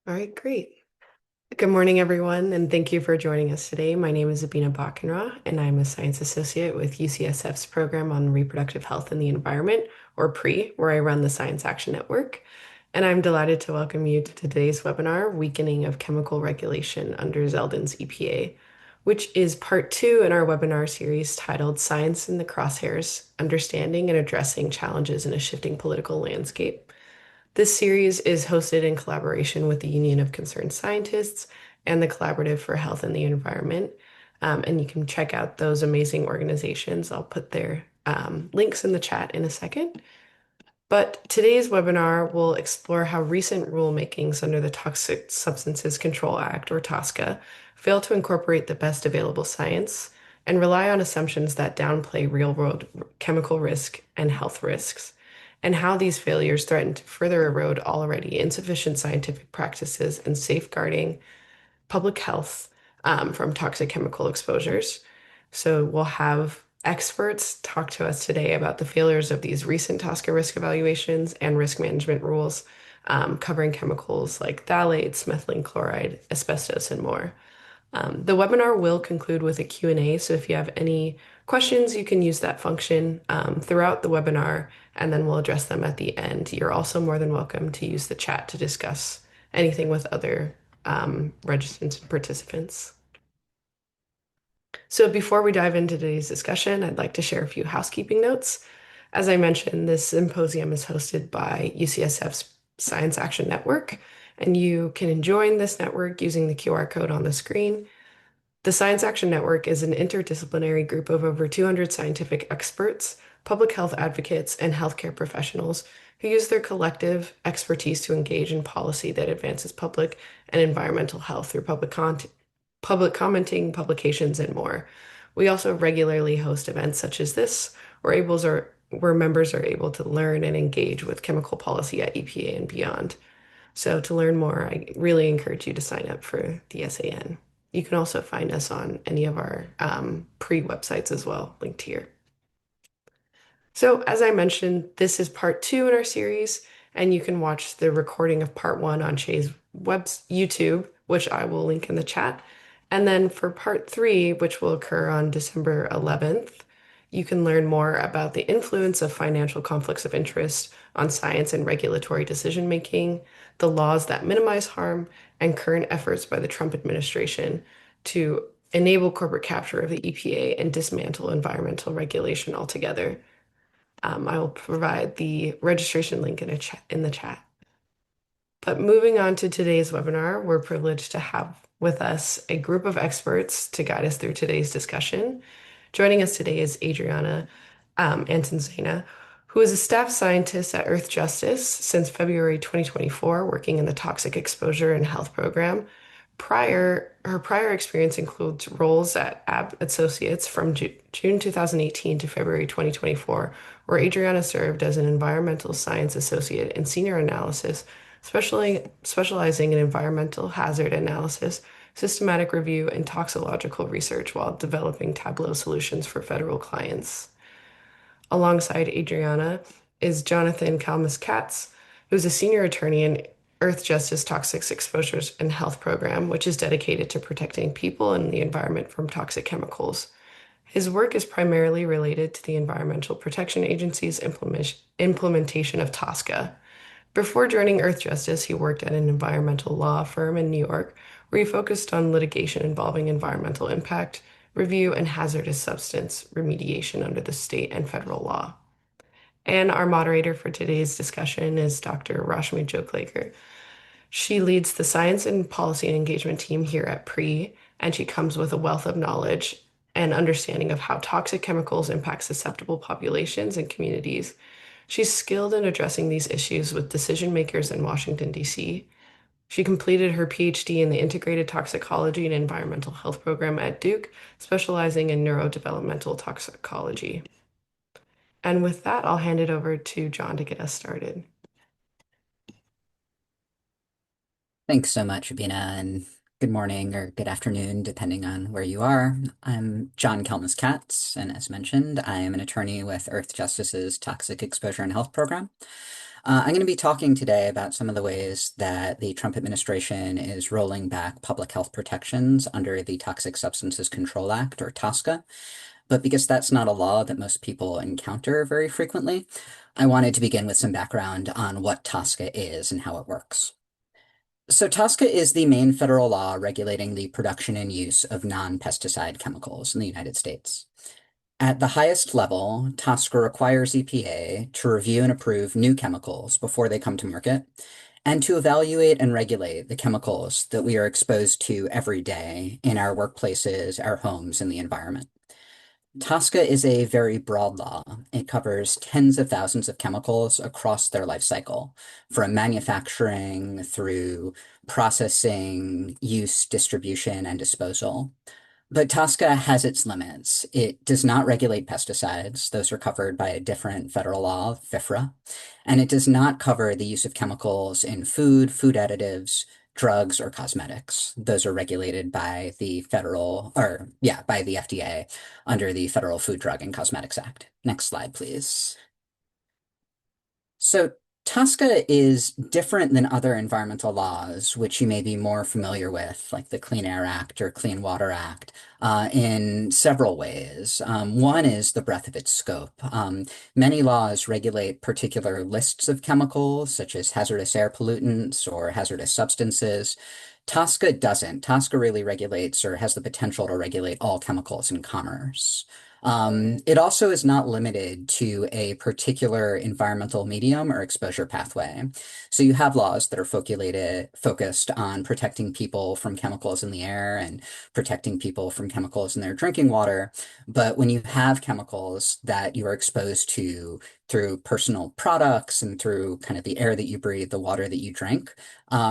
All right, great. Good morning, everyone, and thank you for joining us today. My name is Abina Bakenra, and I'm a science associate with UCSF's program on reproductive health and the environment, or PRE, where I run the Science Action Network. And I'm delighted to welcome you to today's webinar, Weakening of Chemical Regulation under Zeldin's EPA, which is part two in our webinar series titled Science in the Crosshairs, Understanding and Addressing Challenges in a Shifting Political Landscape. This series is hosted in collaboration with the Union of Concerned Scientists and the Collaborative for Health and the Environment. And you can check out those amazing organizations. I'll put their links in the chat in a second. But today's webinar will explore how recent rulemakings under the Toxic Substances Control Act, or TSCA, fail to incorporate the best available science and rely on assumptions that downplay real-world chemical risk and health risks, and how these failures threaten to further erode already insufficient scientific practices and safeguarding public health from toxic chemical exposures. So we'll have experts talk to us today about the failures of these recent TSCA risk evaluations and risk management rules, covering chemicals like phthalates, methylene chloride, asbestos, and more. The webinar will conclude with a Q&A, so if you have any questions, you can use that function throughout the webinar, and then we'll address them at the end. You're also more than welcome to use the chat to discuss anything with other registrants and participants. So before we dive into today's discussion, I'd like to share a few housekeeping notes. As I mentioned, this symposium is hosted by UCSF's Science Action Network, and you can join this network using the QR code on the screen. The Science Action Network is an interdisciplinary group of over 200 scientific experts, public health advocates, and healthcare professionals who use their collective expertise to engage in policy that advances public and environmental health through public commenting, publications, and more. We also regularly host events such as this, where members are able to learn and engage with chemical policy at EPA and beyond. So to learn more, I really encourage you to sign up for the SAN. You can also find us on any of our pre-websites as well, linked here. So as I mentioned, this is part two in our series, and you can watch the recording of part one on Shay's YouTube, which I will link in the chat. And then for part three, which will occur on December 11th, you can learn more about the influence of financial conflicts of interest on science and regulatory decision making, the laws that minimize harm, and current efforts by the Trump administration to enable corporate capture of the EPA and dismantle environmental regulation altogether. I will provide the registration link in the chat. But moving on to today's webinar, we're privileged to have with us a group of experts to guide us through today's discussion. Joining us today is Adriana Antezana, who is a staff scientist at Earthjustice since February 2024, working in the Toxic Exposure and Health Program. Her prior experience includes roles at AB Associates from June 2018 to February 2024, where Adriana served as an environmental science associate in senior analysis, specializing in environmental hazard analysis, systematic review, and toxicological research while developing Tableau solutions for federal clients. Alongside Adriana is Jonathan Kalmuss-Katz, who's a senior attorney in Earthjustice Toxic Exposures and Health Program, which is dedicated to protecting people and the environment from toxic chemicals. His work is primarily related to the Environmental Protection Agency's implementation of TSCA. Before joining Earthjustice, he worked at an environmental law firm in New York, where he focused on litigation involving environmental impact, review, and hazardous substance remediation under the state and federal law. And our moderator for today's discussion is Dr. Rashmi Joklaker. She leads the science and policy and engagement team here at PRE, and she comes with a wealth of knowledge and understanding of how toxic chemicals impact susceptible populations and communities. She's skilled in addressing these issues with decision makers in Washington, D.C. She completed her PhD in the Integrated Toxicology and Environmental Health program at Duke, specializing in neurodevelopmental toxicology. And with that, I'll hand it over to John to get us started. Thanks so much, Rabina, and good morning or good afternoon, depending on where you are. I'm John Kalmuss-Katz, and as mentioned, I am an attorney with Earthjustice's Toxic Exposure and Health Program. I'm going to be talking today about some of the ways that the Trump administration is rolling back public health protections under the Toxic Substances Control Act, or TSCA. But because that's not a law that most people encounter very frequently, I wanted to begin with some background on what TSCA is and how it works. So TSCA is the main federal law regulating the production and use of non-pesticide chemicals in the United States. At the highest level, TSCA requires EPA to review and approve new chemicals before they come to market, and to evaluate and regulate the chemicals that we are exposed to every day in our workplaces, our homes, and the environment. TSCA is a very broad law. It covers tens of thousands of chemicals across their life cycle, from manufacturing through processing, use, distribution, and disposal. But TSCA has its limits. It does not regulate pesticides. Those are covered by a different federal law, FIFRA. And it does not cover the use of chemicals in food, food additives, drugs, or cosmetics. Those are regulated by the by the FDA under the Federal Food, Drug, and Cosmetics Act. Next slide, please. So TSCA is different than other environmental laws, which you may be more familiar with, like the Clean Air Act or Clean Water Act, in several ways. One is the breadth of its scope. Many laws regulate particular lists of chemicals, such as hazardous air pollutants or hazardous substances. TSCA doesn't. TSCA really regulates or has the potential to regulate all chemicals in commerce. It also is not limited to a particular environmental medium or exposure pathway. So you have laws that are focused on protecting people from chemicals in the air and protecting people from chemicals in their drinking water. But when you have chemicals that you are exposed to through personal products and through kind of the air that you breathe, the water that you drink,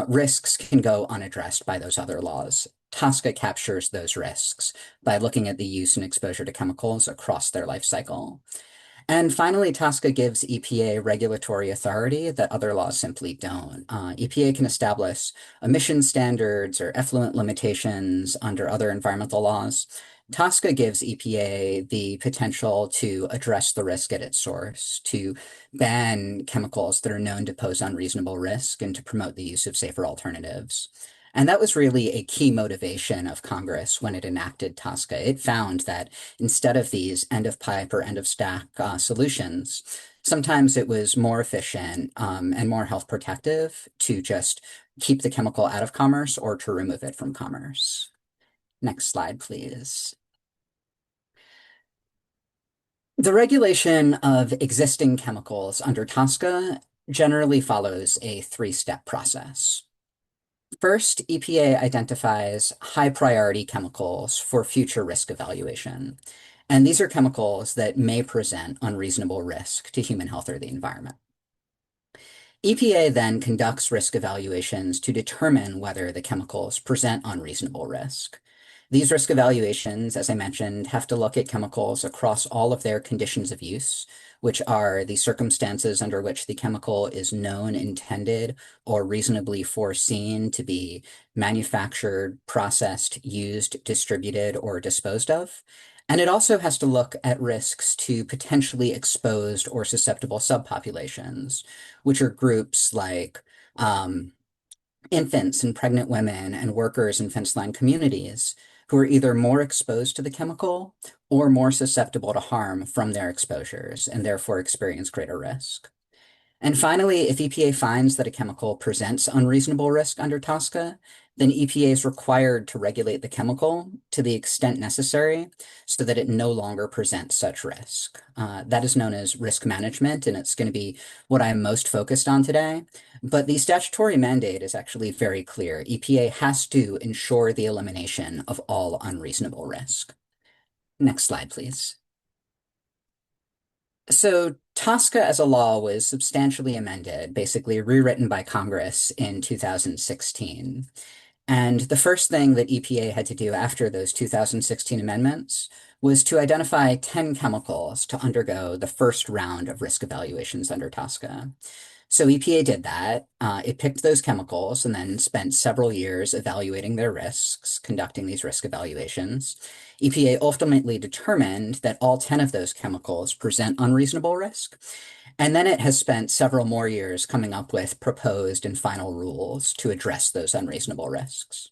risks can go unaddressed by those other laws. TSCA captures those risks by looking at the use and exposure to chemicals across their life cycle. And finally, TSCA gives EPA regulatory authority that other laws simply don't. EPA can establish emission standards or effluent limitations under other environmental laws. TSCA gives EPA the potential to address the risk at its source, to ban chemicals that are known to pose unreasonable risk, and to promote the use of safer alternatives. And that was really a key motivation of Congress when it enacted TSCA. It found that instead of these end of pipe or end of stack solutions, sometimes it was more efficient and more health protective to just keep the chemical out of commerce or to remove it from commerce. Next slide, please. The regulation of existing chemicals under TSCA generally follows a three-step process. First, EPA identifies high priority chemicals for future risk evaluation. And these are chemicals that may present unreasonable risk to human health or the environment. EPA then conducts risk evaluations to determine whether the chemicals present unreasonable risk. These risk evaluations, as I mentioned, have to look at chemicals across all of their conditions of use, which are the circumstances under which the chemical is known, intended, or reasonably foreseen to be manufactured, processed, used, distributed, or disposed of. And it also has to look at risks to potentially exposed or susceptible subpopulations, which are groups like infants and pregnant women and workers in fence-line communities who are either more exposed to the chemical or more susceptible to harm from their exposures and therefore experience greater risk. And finally, if EPA finds that a chemical presents unreasonable risk under TSCA, then EPA is required to regulate the chemical to the extent necessary so that it no longer presents such risk. That is known as risk management, and it's going to be what I'm most focused on today. But the statutory mandate is actually very clear. EPA has to ensure the elimination of all unreasonable risk. Next slide, please. So TSCA as a law was substantially amended, basically rewritten by Congress in 2016. And the first thing that EPA had to do after those 2016 amendments was to identify 10 chemicals to undergo the first round of risk evaluations under TSCA. So EPA did that. It picked those chemicals and then spent several years evaluating their risks, conducting these risk evaluations. EPA ultimately determined that all 10 of those chemicals present unreasonable risk. And then it has spent several more years coming up with proposed and final rules to address those unreasonable risks.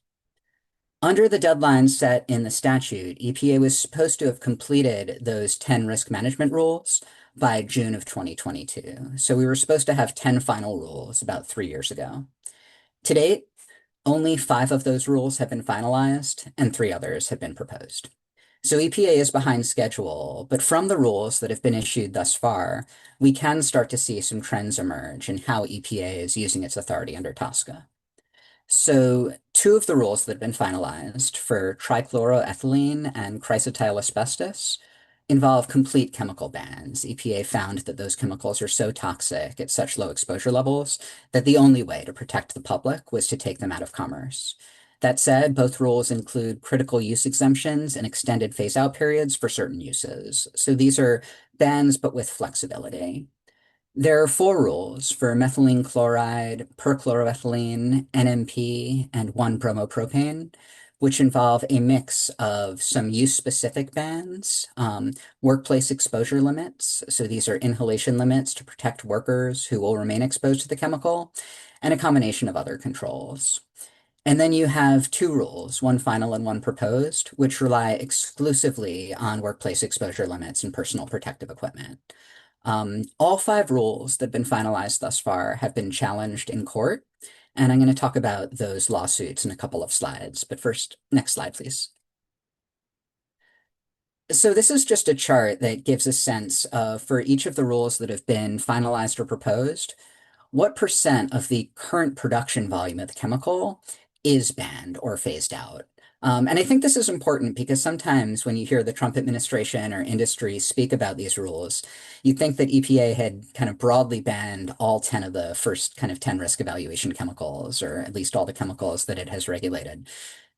Under the deadline set in the statute, EPA was supposed to have completed those 10 risk management rules by June of 2022. So we were supposed to have 10 final rules about 3 years ago. To date, only 5 of those rules have been finalized and 3 others have been proposed. So EPA is behind schedule, but from the rules that have been issued thus far, we can start to see some trends emerge in how EPA is using its authority under TSCA. So 2 of the rules that have been finalized for trichloroethylene and chrysotyl asbestos involve complete chemical bans. EPA found that those chemicals are so toxic at such low exposure levels that the only way to protect the public was to take them out of commerce. That said, both rules include critical use exemptions and extended phase-out periods for certain uses. So these are bans, but with flexibility. There are 4 rules for methylene chloride, perchloroethylene, NMP, and 1-bromopropane, which involve a mix of some use-specific bans, workplace exposure limits, so these are inhalation limits to protect workers who will remain exposed to the chemical, and a combination of other controls. And then you have 2 rules, one final and one proposed, which rely exclusively on workplace exposure limits and personal protective equipment. All 5 rules that have been finalized thus far have been challenged in court, and I'm going to talk about those lawsuits in a couple of slides. But first, next slide, please. So this is just a chart that gives a sense of, for each of the rules that have been finalized or proposed, what percent of the current production volume of the chemical is banned or phased out? And I think this is important because sometimes when you hear the Trump administration or industry speak about these rules, you think that EPA had kind of broadly banned all 10 of the first kind of 10 risk evaluation chemicals, or at least all the chemicals that it has regulated.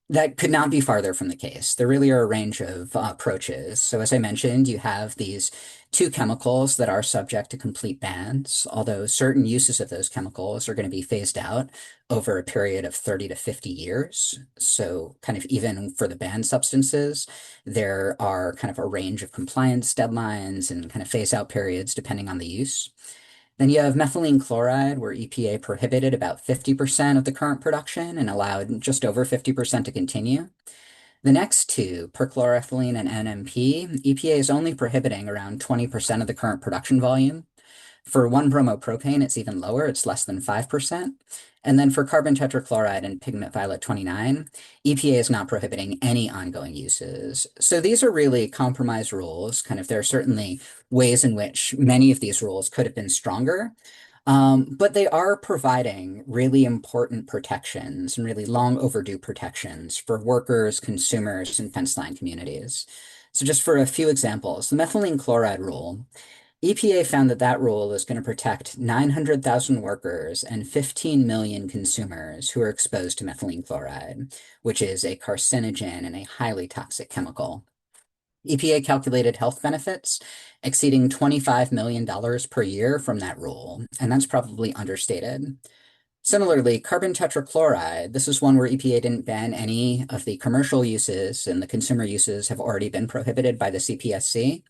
That could not be farther from the case. There really are a range of approaches. So as I mentioned, you have these 2 chemicals that are subject to complete bans, although certain uses of those chemicals are going to be phased out over a period of 30 to 50 years. So kind of even for the banned substances, there are kind of a range of compliance deadlines and kind of phase out periods depending on the use. Then you have methylene chloride, where EPA prohibited about 50% of the current production and allowed just over 50% to continue. The next 2, perchloroethylene and NMP, EPA is only prohibiting around 20% of the current production volume. For 1-bromopropane, it's even lower, it's less than 5%. And then for carbon tetrachloride and pigment violet 29, EPA is not prohibiting any ongoing uses. So these are really compromise rules. Kind of there are certainly ways in which many of these rules could have been stronger, but they are providing really important protections and really long overdue protections for workers, consumers, and fence line communities. So just for a few examples, the methylene chloride rule, EPA found that that rule is going to protect 900,000 workers and 15 million consumers who are exposed to methylene chloride, which is a carcinogen and a highly toxic chemical. EPA calculated health benefits exceeding $25 million per year from that rule, and that's probably understated. Similarly, carbon tetrachloride, this is one where EPA didn't ban any of the commercial uses, and the consumer uses have already been prohibited by the CPSC.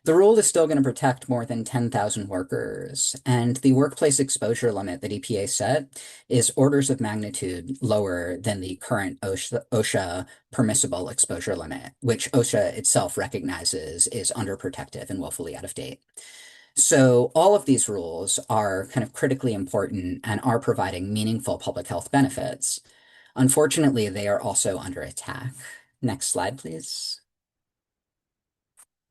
The rule is still going to protect more than 10,000 workers, and the workplace exposure limit that EPA set is orders of magnitude lower than the current OSHA permissible exposure limit, which OSHA itself recognizes is underprotective and woefully out of date. So all of these rules are kind of critically important and are providing meaningful public health benefits. Unfortunately, they are also under attack. Next slide, please.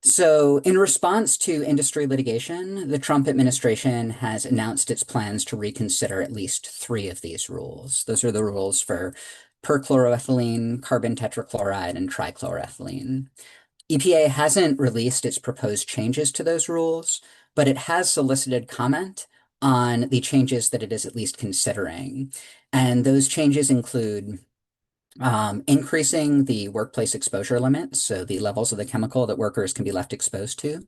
So, in response to industry litigation, the Trump administration has announced its plans to reconsider at least 3 of these rules. Those are the rules for perchloroethylene, carbon tetrachloride, and trichloroethylene. EPA hasn't released its proposed changes to those rules, but it has solicited comment on the changes that it is at least considering. And those changes include increasing the workplace exposure limit, so the levels of the chemical that workers can be left exposed to,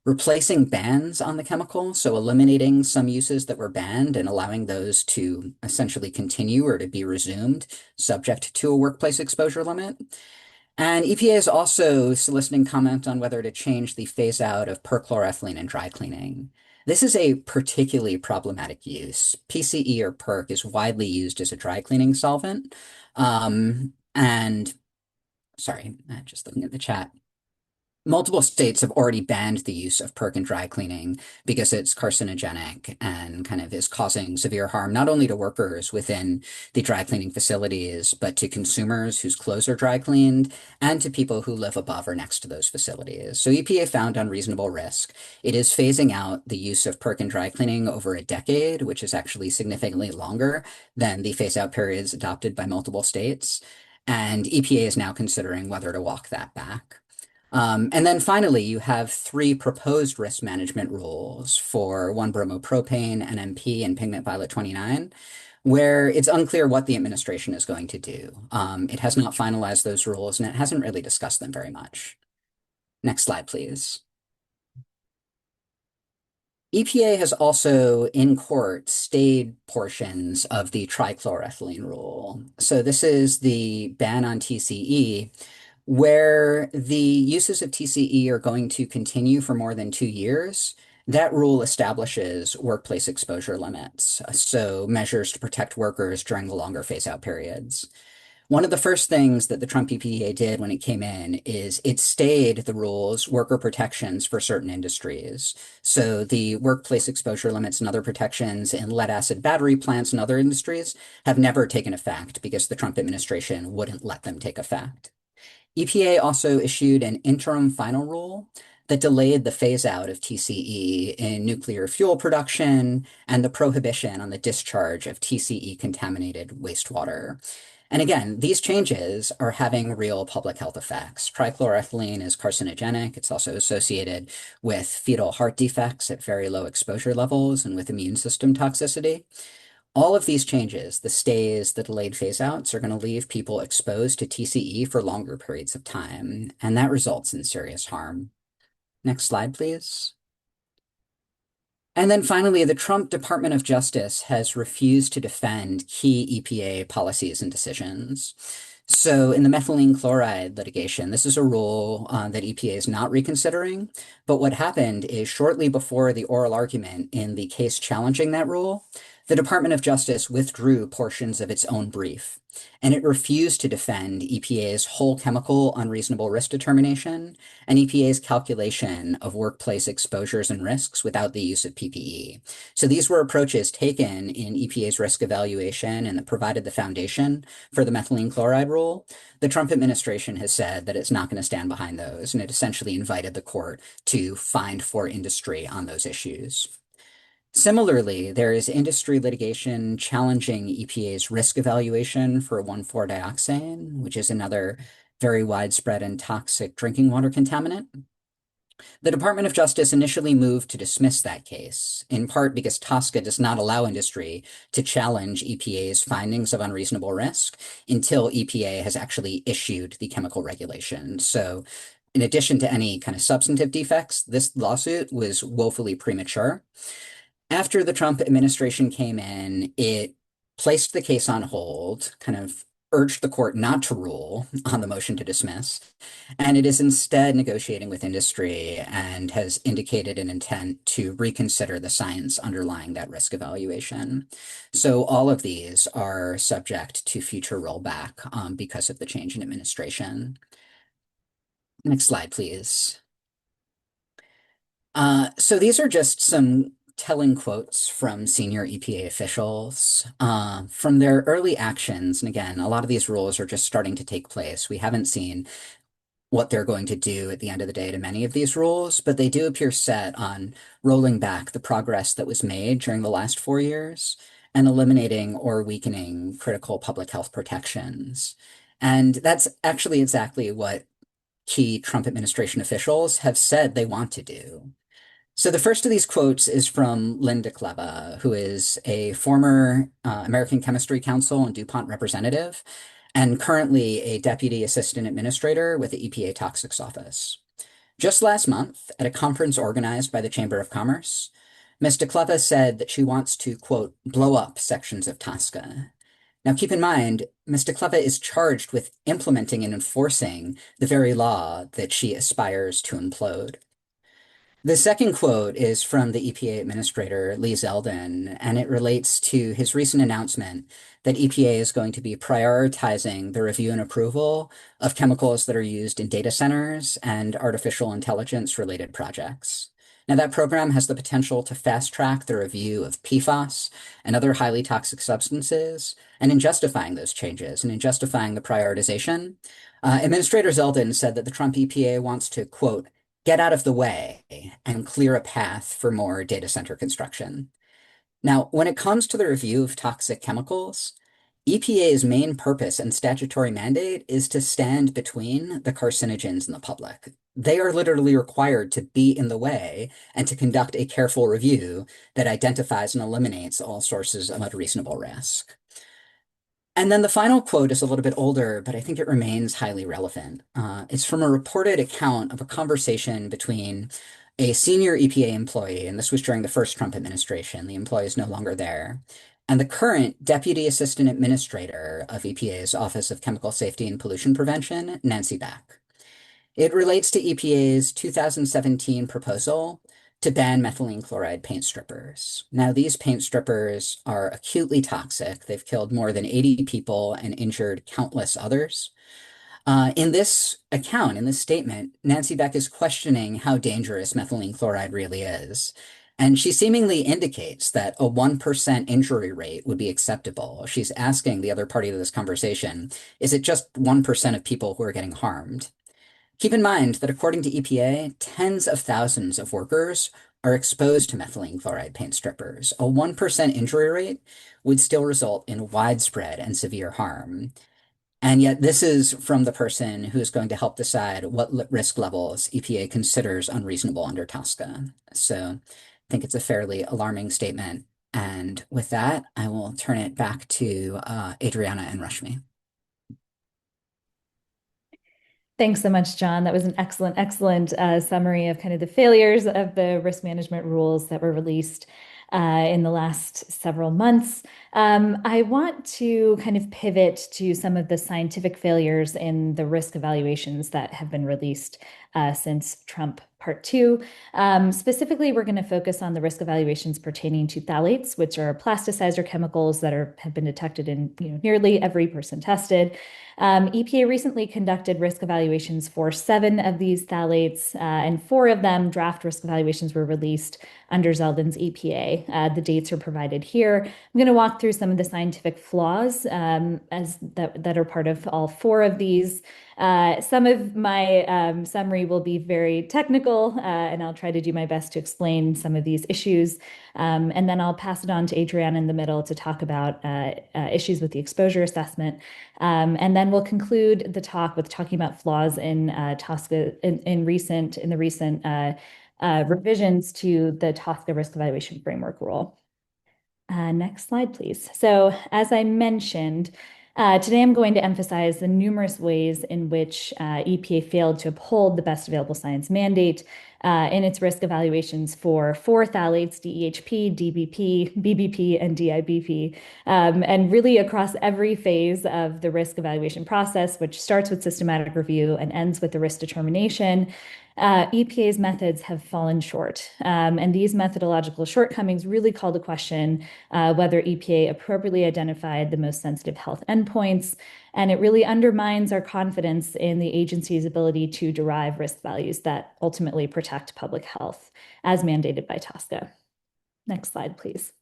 replacing bans on the chemical, so eliminating some uses that were banned and allowing those to essentially continue or to be resumed, subject to a workplace exposure limit. And EPA is also soliciting comment on whether to change the phase out of perchloroethylene in dry cleaning. This is a particularly problematic use. PCE or PERC is widely used as a dry cleaning solvent. And sorry, just looking at the chat. Multiple states have already banned the use of perk in dry cleaning because it's carcinogenic and kind of is causing severe harm, not only to workers within the dry cleaning facilities, but to consumers whose clothes are dry cleaned and to people who live above or next to those facilities. So EPA found unreasonable risk. It is phasing out the use of perk in dry cleaning over a decade, which is actually significantly longer than the phase out periods adopted by multiple states. And EPA is now considering whether to walk that back. And then finally, you have three proposed risk management rules for 1-bromopropane, NMP, and pigment violet 29, where it's unclear what the administration is going to do. It has not finalized those rules, and it hasn't really discussed them very much. Next slide, please. EPA has also in court stayed portions of the trichloroethylene rule. So this is the ban on TCE, where the uses of TCE are going to continue for more than 2 years. That rule establishes workplace exposure limits, so measures to protect workers during the longer phase-out periods. One of the first things that the Trump EPA did when it came in is it stayed the rules, worker protections for certain industries. So the workplace exposure limits and other protections in lead acid battery plants and other industries have never taken effect because the Trump administration wouldn't let them take effect. EPA also issued an interim final rule that delayed the phase out of TCE in nuclear fuel production and the prohibition on the discharge of TCE contaminated wastewater. And again, these changes are having real public health effects. Trichloroethylene is carcinogenic. It's also associated with fetal heart defects at very low exposure levels and with immune system toxicity. All of these changes, the stays, the delayed phase outs, are going to leave people exposed to TCE for longer periods of time, and that results in serious harm. Next slide, please. And then finally, the Trump Department of Justice has refused to defend key EPA policies and decisions. So in the methylene chloride litigation, this is a rule that EPA is not reconsidering. But what happened is shortly before the oral argument in the case challenging that rule, the Department of Justice withdrew portions of its own brief, and it refused to defend EPA's whole chemical unreasonable risk determination and EPA's calculation of workplace exposures and risks without the use of PPE. So these were approaches taken in EPA's risk evaluation and that provided the foundation for the methylene chloride rule. The Trump administration has said that it's not going to stand behind those, and it essentially invited the court to find for industry on those issues. Similarly, there is industry litigation challenging EPA's risk evaluation for 1,4-dioxane, which is another very widespread and toxic drinking water contaminant. The Department of Justice initially moved to dismiss that case, in part because TSCA does not allow industry to challenge EPA's findings of unreasonable risk until EPA has actually issued the chemical regulation. So in addition to any kind of substantive defects, this lawsuit was woefully premature. After the Trump administration came in, it placed the case on hold, kind of urged the court not to rule on the motion to dismiss, and it is instead negotiating with industry and has indicated an intent to reconsider the science underlying that risk evaluation. So all of these are subject to future rollback because of the change in administration. Next slide, please. So these are just some telling quotes from senior EPA officials from their early actions. And again, a lot of these rules are just starting to take place. We haven't seen what they're going to do at the end of the day to many of these rules, but they do appear set on rolling back the progress that was made during the last 4 years and eliminating or weakening critical public health protections. And that's actually exactly what key Trump administration officials have said they want to do. So the first of these quotes is from Linda Kleba, who is a former American Chemistry Council and DuPont representative, and currently a deputy assistant administrator with the EPA Toxics Office. Just last month, at a conference organized by the Chamber of Commerce, Ms. DeCleva said that she wants to, quote, blow up sections of TSCA. Now, keep in mind, Ms. DeCleva is charged with implementing and enforcing the very law that she aspires to implode. The second quote is from the EPA Administrator, Lee Zeldin, and it relates to his recent announcement that EPA is going to be prioritizing the review and approval of chemicals that are used in data centers and artificial intelligence related projects. Now, that program has the potential to fast track the review of PFAS and other highly toxic substances, and in justifying those changes and in justifying the prioritization, Administrator Zeldin said that the Trump EPA wants to, quote, get out of the way and clear a path for more data center construction. Now, when it comes to the review of toxic chemicals, EPA's main purpose and statutory mandate is to stand between the carcinogens and the public. They are literally required to be in the way and to conduct a careful review that identifies and eliminates all sources of unreasonable risk. And then the final quote is a little bit older, but I think it remains highly relevant. It's from a reported account of a conversation between a senior EPA employee, and this was during the first Trump administration. The employee is no longer there, and the current Deputy Assistant Administrator of EPA's Office of Chemical Safety and Pollution Prevention, Nancy Beck. It relates to EPA's 2017 proposal to ban methylene chloride paint strippers. Now, these paint strippers are acutely toxic. They've killed more than 80 people and injured countless others. In this account, in this statement, Nancy Beck is questioning how dangerous methylene chloride really is. And she seemingly indicates that a 1% injury rate would be acceptable. She's asking the other party to this conversation, is it just 1% of people who are getting harmed? Keep in mind that according to EPA, tens of thousands of workers are exposed to methylene chloride paint strippers. A 1% injury rate would still result in widespread and severe harm. And yet this is from the person who is going to help decide what risk levels EPA considers unreasonable under TSCA. So I think it's a fairly alarming statement. And with that, I will turn it back to Adriana and Rashmi. Thanks so much, John. That was an excellent summary of kind of the failures of the risk management rules that were released in the last several months. I want to kind of pivot to some of the scientific failures in the risk evaluations that have been released since Trump Part 2. Specifically, we're going to focus on the risk evaluations pertaining to phthalates, which are plasticizer chemicals that have been detected in nearly every person tested. EPA recently conducted risk evaluations for 7 of these phthalates, and 4 of them, draft risk evaluations, were released under Zeldin's EPA. The dates are provided here. I'm going to walk through some of the scientific flaws that are part of all 4 of these. Some of my summary will be very technical, and I'll try to do my best to explain some of these issues. And then I'll pass it on to Adriana in the middle to talk about issues with the exposure assessment. And then we'll conclude the talk with talking about flaws in TSCA in the recent revisions to the TSCA risk evaluation framework rule. Next slide, please. So as I mentioned, today I'm going to emphasize the numerous ways in which EPA failed to uphold the best available science mandate in its risk evaluations for 4 phthalates, DEHP, DBP, BBP, and DIBP, and really across every phase of the risk evaluation process, which starts with systematic review and ends with the risk determination. EPA's methods have fallen short, and these methodological shortcomings really call to question whether EPA appropriately identified the most sensitive health endpoints, and it really undermines our confidence in the agency's ability to derive risk values that ultimately protect public health, as mandated by TSCA. Next slide, please.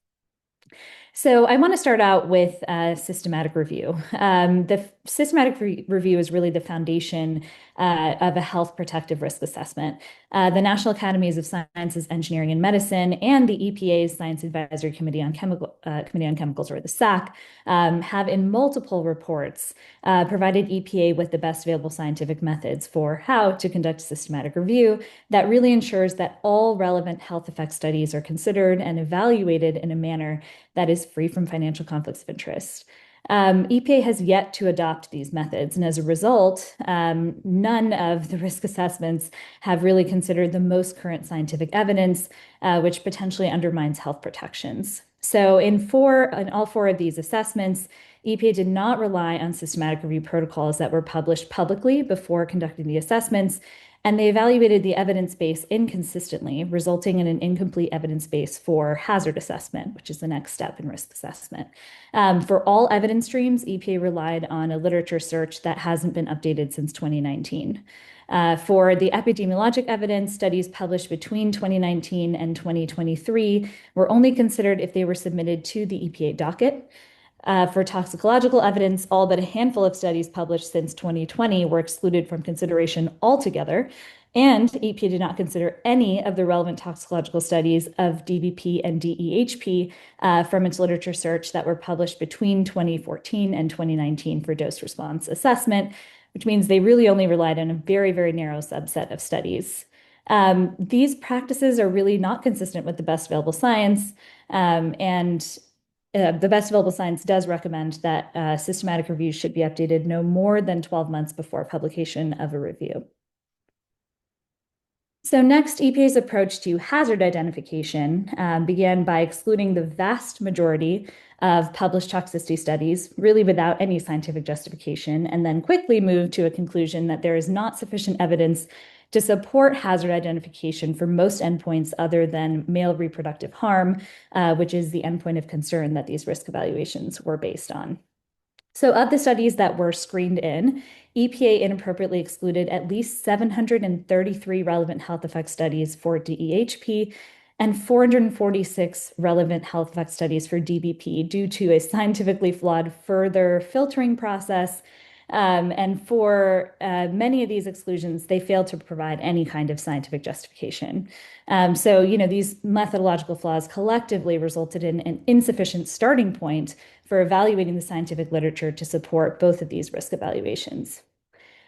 So I want to start out with systematic review. The systematic review is really the foundation of a health protective risk assessment. The National Academies of Sciences, Engineering, and Medicine and the EPA's Science Advisory Committee on Chemicals, or the SAC, have in multiple reports provided EPA with the best available scientific methods for how to conduct systematic review that really ensures that all relevant health effect studies are considered and evaluated in a manner that is free from financial conflicts of interest. EPA has yet to adopt these methods, and as a result, none of the risk assessments have really considered the most current scientific evidence, which potentially undermines health protections. So in all four of these assessments, EPA did not rely on systematic review protocols that were published publicly before conducting the assessments, and they evaluated the evidence base inconsistently, resulting in an incomplete evidence base for hazard assessment, which is the next step in risk assessment. For all evidence streams, EPA relied on a literature search that hasn't been updated since 2019. For the epidemiologic evidence, studies published between 2019 and 2023 were only considered if they were submitted to the EPA docket. For toxicological evidence, all but a handful of studies published since 2020 were excluded from consideration altogether, and EPA did not consider any of the relevant toxicological studies of DBP and DEHP from its literature search that were published between 2014 and 2019 for dose response assessment, which means they really only relied on a very, very narrow subset of studies. These practices are really not consistent with the best available science, and the best available science does recommend that systematic reviews should be updated no more than 12 months before publication of a review. So next, EPA's approach to hazard identification began by excluding the vast majority of published toxicity studies, really without any scientific justification, and then quickly moved to a conclusion that there is not sufficient evidence to support hazard identification for most endpoints other than male reproductive harm, which is the endpoint of concern that these risk evaluations were based on. So of the studies that were screened in, EPA inappropriately excluded at least 733 relevant health effect studies for DEHP and 446 relevant health effect studies for DBP due to a scientifically flawed further filtering process. And for many of these exclusions, they failed to provide any kind of scientific justification. So, these methodological flaws collectively resulted in an insufficient starting point for evaluating the scientific literature to support both of these risk evaluations.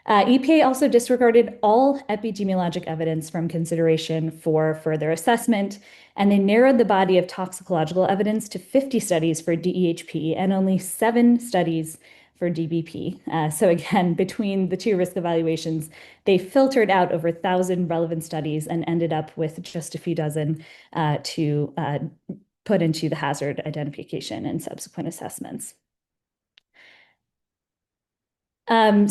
EPA also disregarded all epidemiologic evidence from consideration for further assessment, and they narrowed the body of toxicological evidence to 50 studies for DEHP and only 7 studies for DBP. So again, between the two risk evaluations, they filtered out over 1,000 relevant studies and ended up with just a few dozen to put into the hazard identification and subsequent assessments. I'm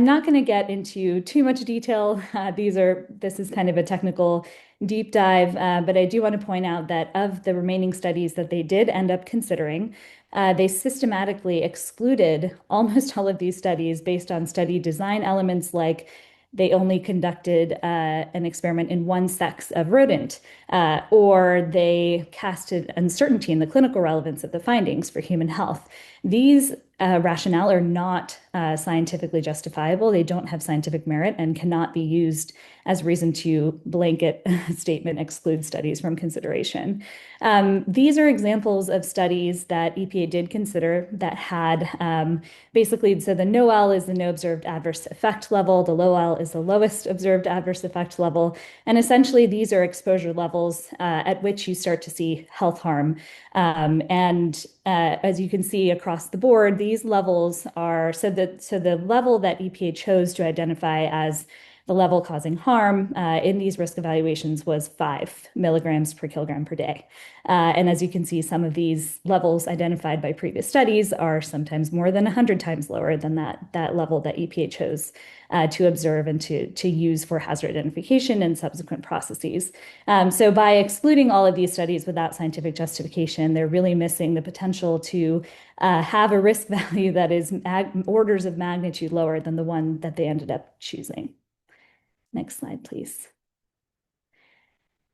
not going to get into too much detail. This is kind of a technical deep dive, but I do want to point out that of the remaining studies that they did end up considering, they systematically excluded almost all of these studies based on study design elements like they only conducted an experiment in one sex of rodent, or they casted uncertainty in the clinical relevance of the findings for human health. These rationale are not scientifically justifiable. They don't have scientific merit and cannot be used as reason to blanket statement exclude studies from consideration. These are examples of studies that EPA did consider that had basically, so the NOAL is the no observed adverse effect level, the LOAL is the lowest observed adverse effect level, and essentially these are exposure levels at which you start to see health harm. As you can see across the board, these levels are, so the level that EPA chose to identify as the level causing harm in these risk evaluations was 5 milligrams per kilogram per day. And as you can see, some of these levels identified by previous studies are sometimes more than 100 times lower than that level that EPA chose to observe and to use for hazard identification and subsequent processes. So by excluding all of these studies without scientific justification, they're really missing the potential to have a risk value that is orders of magnitude lower than the one that they ended up choosing. Next slide, please.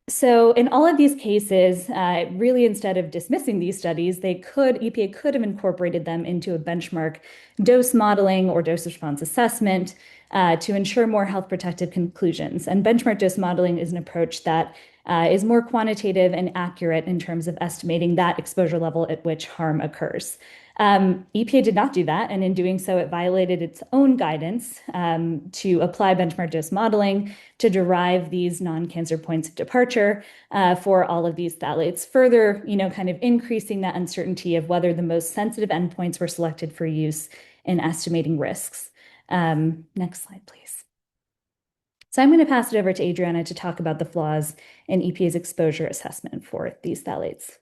So in all of these cases, really instead of dismissing these studies, EPA could have incorporated them into a benchmark dose modeling or dose response assessment. to ensure more health protective conclusions. And benchmark dose modeling is an approach that is more quantitative and accurate in terms of estimating that exposure level at which harm occurs. EPA did not do that, and in doing so, it violated its own guidance to apply benchmark dose modeling to derive these non-cancer points of departure for all of these phthalates, further, kind of increasing that uncertainty of whether the most sensitive endpoints were selected for use in estimating risks. Next slide, please. So I'm going to pass it over to Adriana to talk about the flaws in EPA's exposure assessment for these phthalates.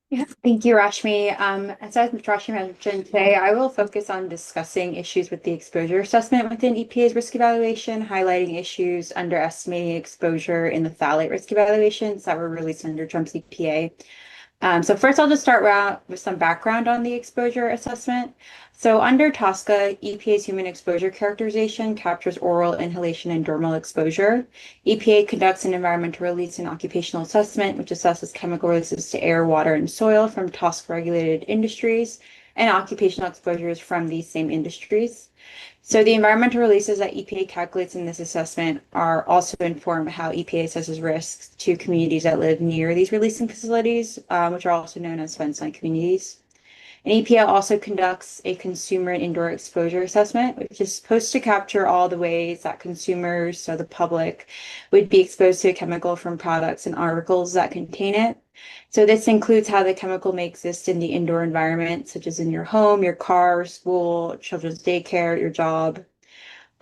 Yeah, thank you, Rashmi. As Rashmi mentioned today, I will focus on discussing issues with the exposure assessment within EPA's risk evaluation, highlighting issues underestimating exposure in the phthalate risk evaluations that were released under Trump's EPA. So first, I'll just start with some background on the exposure assessment. So under TSCA, EPA's human exposure characterization captures oral, inhalation, and dermal exposure. EPA conducts an environmental release and occupational assessment, which assesses chemical releases to air, water, and soil from TSCA-regulated industries and occupational exposures from these same industries. So the environmental releases that EPA calculates in this assessment are also inform how EPA assesses risks to communities that live near these releasing facilities, which are also known as fence-line communities. And EPA also conducts a consumer and indoor exposure assessment, which is supposed to capture all the ways that consumers, so the public, would be exposed to a chemical from products and articles that contain it. So this includes how the chemical may exist in the indoor environment, such as in your home, your car, school, children's daycare, your job.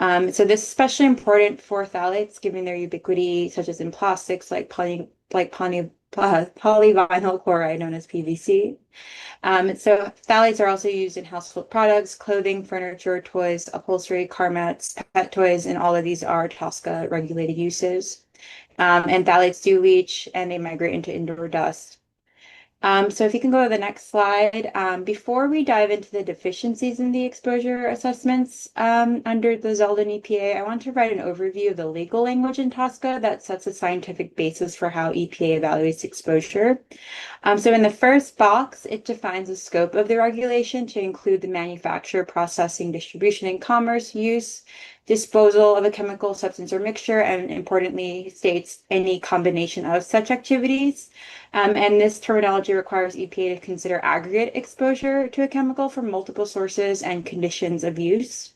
So this is especially important for phthalates, given their ubiquity, such as in plastics like polyvinyl chloride, known as PVC. So phthalates are also used in household products, clothing, furniture, toys, upholstery, car mats, pet toys, and all of these are TSCA regulated uses. And phthalates do leach and they migrate into indoor dust. So if you can go to the next slide, before we dive into the deficiencies in the exposure assessments under the Zeldin EPA, I want to provide an overview of the legal language in TSCA that sets a scientific basis for how EPA evaluates exposure. So in the first box, it defines the scope of the regulation to include the manufacture, processing, distribution, and commerce, use, disposal of a chemical substance or mixture, and importantly states any combination of such activities. And this terminology requires EPA to consider aggregate exposure to a chemical from multiple sources and conditions of use.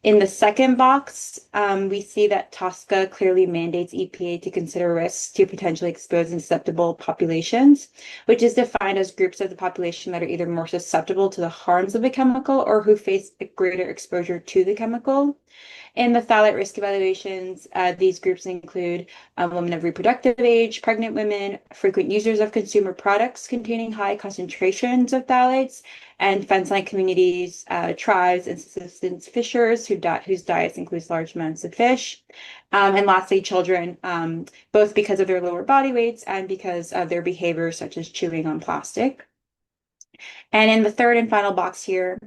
In the second box, we see that TSCA clearly mandates EPA to consider risks to potentially exposed and susceptible populations, which is defined as groups of the population that are either more susceptible to the harms of a chemical or who face a greater exposure to the chemical. In the phthalate risk evaluations, these groups include women of reproductive age, pregnant women, frequent users of consumer products containing high concentrations of phthalates, and fence-line communities, tribes, and subsistence fishers whose diets includes large amounts of fish. And lastly, children, both because of their lower body weights and because of their behaviors such as chewing on plastic. And in the third and final box here,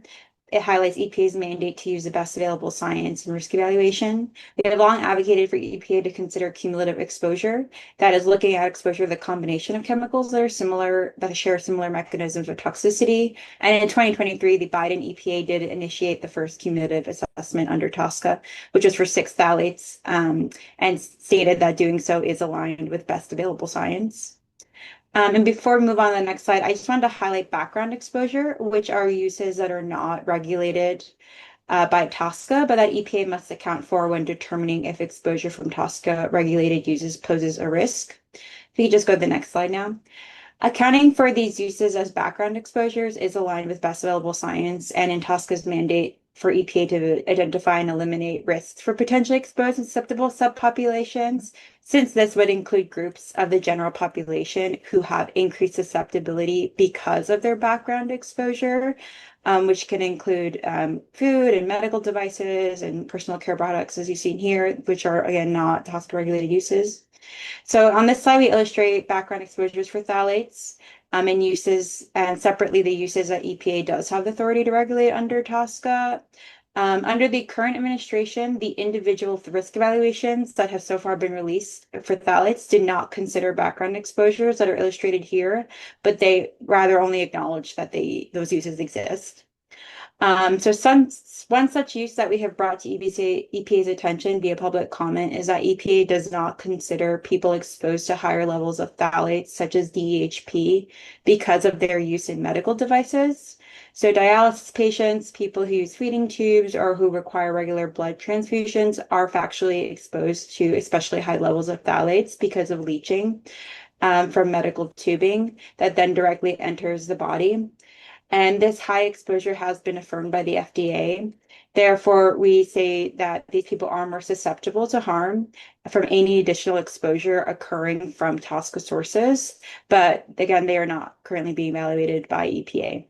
it highlights EPA's mandate to use the best available science in risk evaluation. We have long advocated for EPA to consider cumulative exposure, that is looking at exposure of the combination of chemicals that share similar mechanisms of toxicity. And in 2023, the Biden EPA did initiate the first cumulative assessment under TSCA, which was for 6 phthalates, and stated that doing so is aligned with best available science. And before we move on to the next slide, I just wanted to highlight background exposure, which are uses that are not regulated by TSCA, but that EPA must account for when determining if exposure from TSCA regulated uses poses a risk. If you just go to the next slide now. Accounting for these uses as background exposures is aligned with best available science and in TSCA's mandate for EPA to identify and eliminate risks for potentially exposed and susceptible subpopulations, since this would include groups of the general population who have increased susceptibility because of their background exposure, which can include food and medical devices and personal care products, as you've seen here, which are, again, not TSCA-regulated uses. So on this slide, we illustrate background exposures for phthalates and uses, and separately the uses that EPA does have the authority to regulate under TSCA. Under the current administration, the individual risk evaluations that have so far been released for phthalates did not consider background exposures that are illustrated here, but they rather only acknowledge that those uses exist. One such use that we have brought to EPA's attention via public comment is that EPA does not consider people exposed to higher levels of phthalates, such as DEHP, because of their use in medical devices. So dialysis patients, people who use feeding tubes, or who require regular blood transfusions are factually exposed to especially high levels of phthalates because of leaching from medical tubing that then directly enters the body. And this high exposure has been affirmed by the FDA. Therefore, we say that these people are more susceptible to harm from any additional exposure occurring from TSCA sources. But again, they are not currently being evaluated by EPA.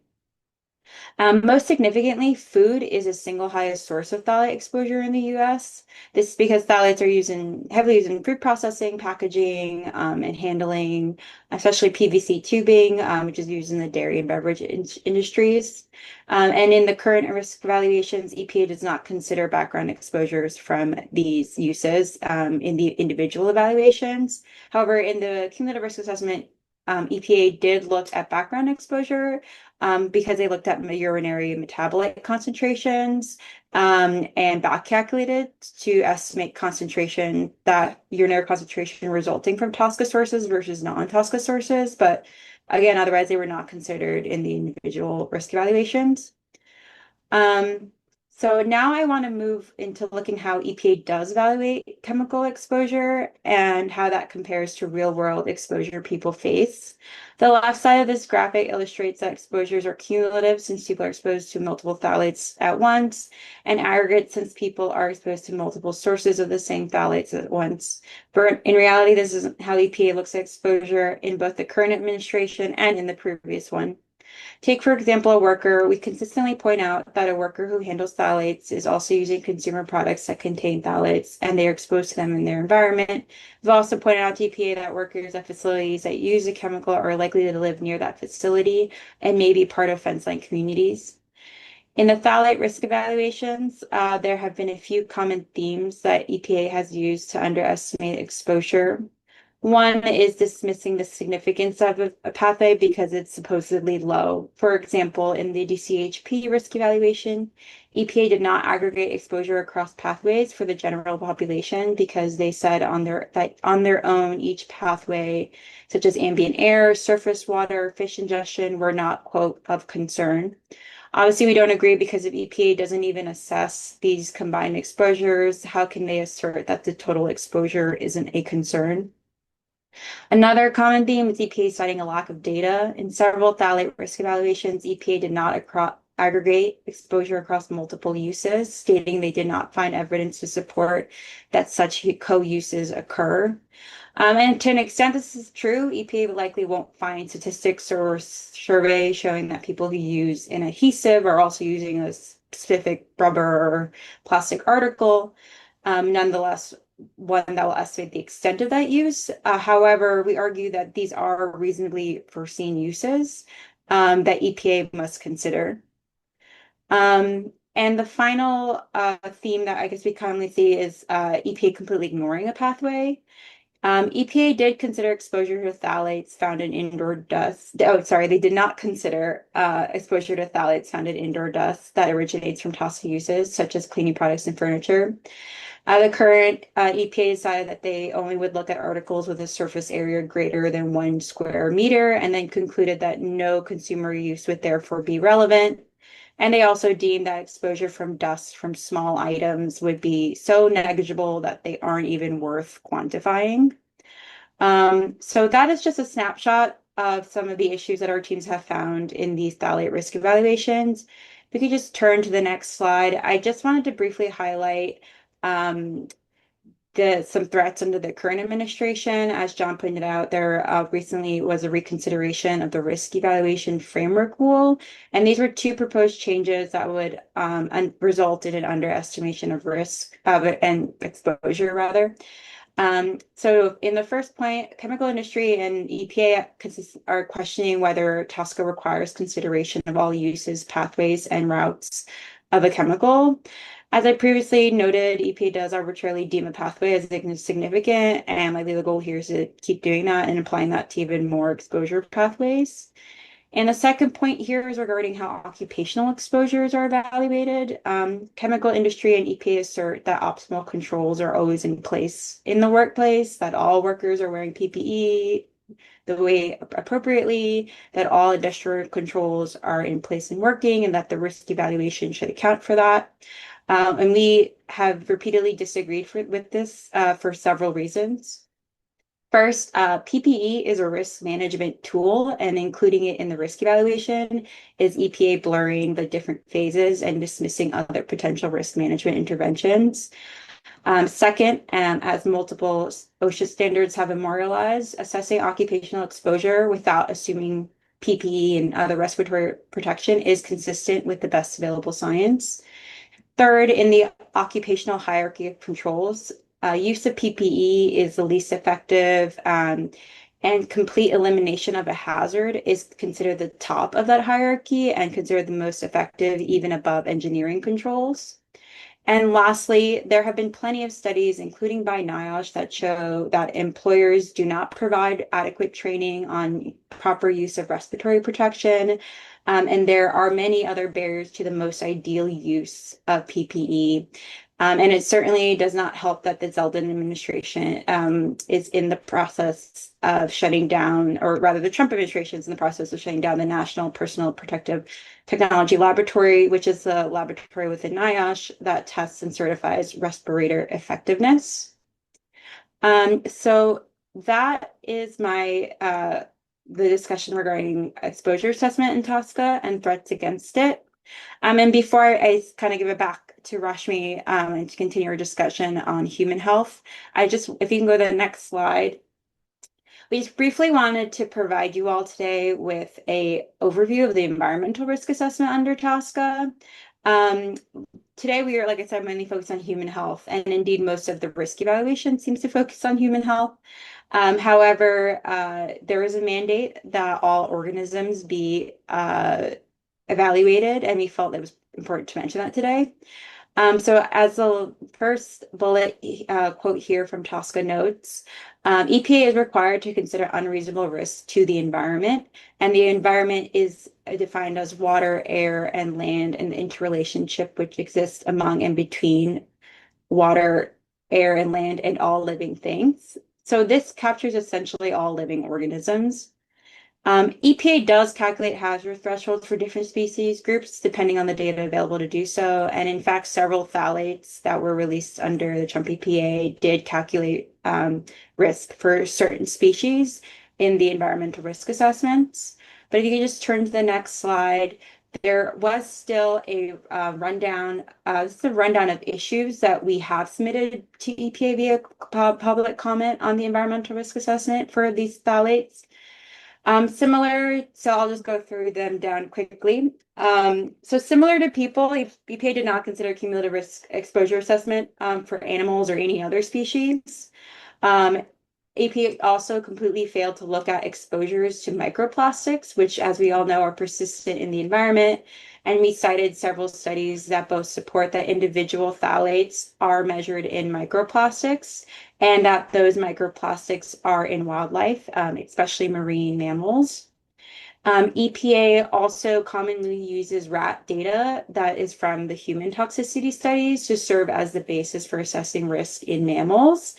Most significantly, food is the single highest source of phthalate exposure in the US. This is because phthalates are heavily used in food processing, packaging, and handling, especially PVC tubing, which is used in the dairy and beverage industries. And in the current risk evaluations, EPA does not consider background exposures from these uses in the individual evaluations. However, in the cumulative risk assessment, EPA did look at background exposure because they looked at urinary metabolite concentrations and back calculated to estimate that urinary concentration resulting from TSCA sources versus non-TSCA sources. But again, otherwise they were not considered in the individual risk evaluations. So now I want to move into looking how EPA does evaluate chemical exposure and how that compares to real world exposure people face. The left side of this graphic illustrates that exposures are cumulative since people are exposed to multiple phthalates at once, and aggregate since people are exposed to multiple sources of the same phthalates at once. But in reality, this isn't how EPA looks at exposure in both the current administration and in the previous one. Take, for example, a worker. We consistently point out that a worker who handles phthalates is also using consumer products that contain phthalates, and they are exposed to them in their environment. We've also pointed out to EPA that workers at facilities that use a chemical are likely to live near that facility and may be part of fence-line communities. In the phthalate risk evaluations, there have been a few common themes that EPA has used to underestimate exposure. One is dismissing the significance of a pathway because it's supposedly low. For example, in the DCHP risk evaluation, EPA did not aggregate exposure across pathways for the general population because they said on their own, each pathway, such as ambient air, surface water, fish ingestion, were not, quote, of concern. Obviously, we don't agree because if EPA doesn't even assess these combined exposures, how can they assert that the total exposure isn't a concern? Another common theme is EPA citing a lack of data. In several phthalate risk evaluations, EPA did not aggregate exposure across multiple uses, stating they did not find evidence to support that such co-uses occur. And to an extent this is true, EPA likely won't find statistics or survey showing that people who use an adhesive are also using a specific rubber or plastic article. Nonetheless, one that will estimate the extent of that use. However, we argue that these are reasonably foreseen uses that EPA must consider. And the final theme that I guess we commonly see is EPA completely ignoring a pathway. EPA did consider exposure to phthalates found in indoor dust. Oh, sorry, they did not consider exposure to phthalates found in indoor dust that originates from TSCA uses, such as cleaning products and furniture. The current EPA decided that they only would look at articles with a surface area greater than 1 square meter, and then concluded that no consumer use would therefore be relevant. And they also deemed that exposure from dust from small items would be so negligible that they aren't even worth quantifying. So that is just a snapshot of some of the issues that our teams have found in these phthalate risk evaluations. If we could just turn to the next slide. I just wanted to briefly highlight some threats under the current administration. As John pointed out, there recently was a reconsideration of the risk evaluation framework rule, and these were 2 proposed changes that would result in an underestimation of risk and exposure, rather. So in the first point, chemical industry and EPA are questioning whether TSCA requires consideration of all uses, pathways, and routes of a chemical. As I previously noted, EPA does arbitrarily deem a pathway as significant, and likely the goal here is to keep doing that and applying that to even more exposure pathways. And the second point here is regarding how occupational exposures are evaluated. Chemical industry and EPA assert that optimal controls are always in place in the workplace, that all workers are wearing PPE the way appropriately, that all industrial controls are in place and working, and that the risk evaluation should account for that. And we have repeatedly disagreed with this for several reasons. First, PPE is a risk management tool, and including it in the risk evaluation is EPA blurring the different phases and dismissing other potential risk management interventions. Second, as multiple OSHA standards have memorialized, assessing occupational exposure without assuming PPE and other respiratory protection is consistent with the best available science. Third, in the occupational hierarchy of controls, use of PPE is the least effective, and complete elimination of a hazard is considered the top of that hierarchy and considered the most effective, even above engineering controls. And lastly, there have been plenty of studies, including by NIOSH, that show that employers do not provide adequate training on proper use of respiratory protection. And there are many other barriers to the most ideal use of PPE. And it certainly does not help that the Zeldin administration is in the process of shutting down, or rather the Trump administration is in the process of shutting down the National Personal Protective Technology Laboratory, which is the laboratory within NIOSH that tests and certifies respirator effectiveness. So that is my the discussion regarding exposure assessment in TSCA and threats against it. And before I kind of give it back to Rashmi and to continue our discussion on human health, if you can go to the next slide. We just briefly wanted to provide you all today with an overview of the environmental risk assessment under TSCA. Today we are, like I said, mainly focused on human health, and indeed most of the risk evaluation seems to focus on human health. However, there is a mandate that all organisms be evaluated, and we felt it was important to mention that today. So as the first bullet quote here from TSCA notes, EPA is required to consider unreasonable risks to the environment, and the environment is defined as water, air, and land, and the interrelationship which exists among and between water, air, and land, and all living things. So this captures essentially all living organisms. EPA does calculate hazard thresholds for different species groups, depending on the data available to do so. And in fact, several phthalates that were released under the Trump EPA did calculate risk for certain species in the environmental risk assessments. But if you can just turn to the next slide, there was still a rundown. This is a rundown of issues that we have submitted to EPA via public comment on the environmental risk assessment for these phthalates. So I'll just go through them down quickly. So similar to people, EPA did not consider cumulative risk exposure assessment for animals or any other species. EPA also completely failed to look at exposures to microplastics, which, as we all know, are persistent in the environment. And we cited several studies that both support that individual phthalates are measured in microplastics, and that those microplastics are in wildlife, especially marine mammals. EPA also commonly uses rat data that is from the human toxicity studies to serve as the basis for assessing risk in mammals.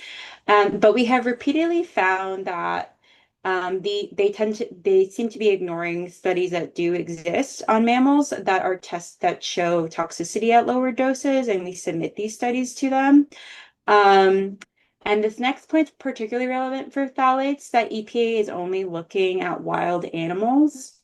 But we have repeatedly found that they seem to be ignoring studies that do exist on mammals that are tests that show toxicity at lower doses, and we submit these studies to them. And this next point is particularly relevant for phthalates, that EPA is only looking at wild animals.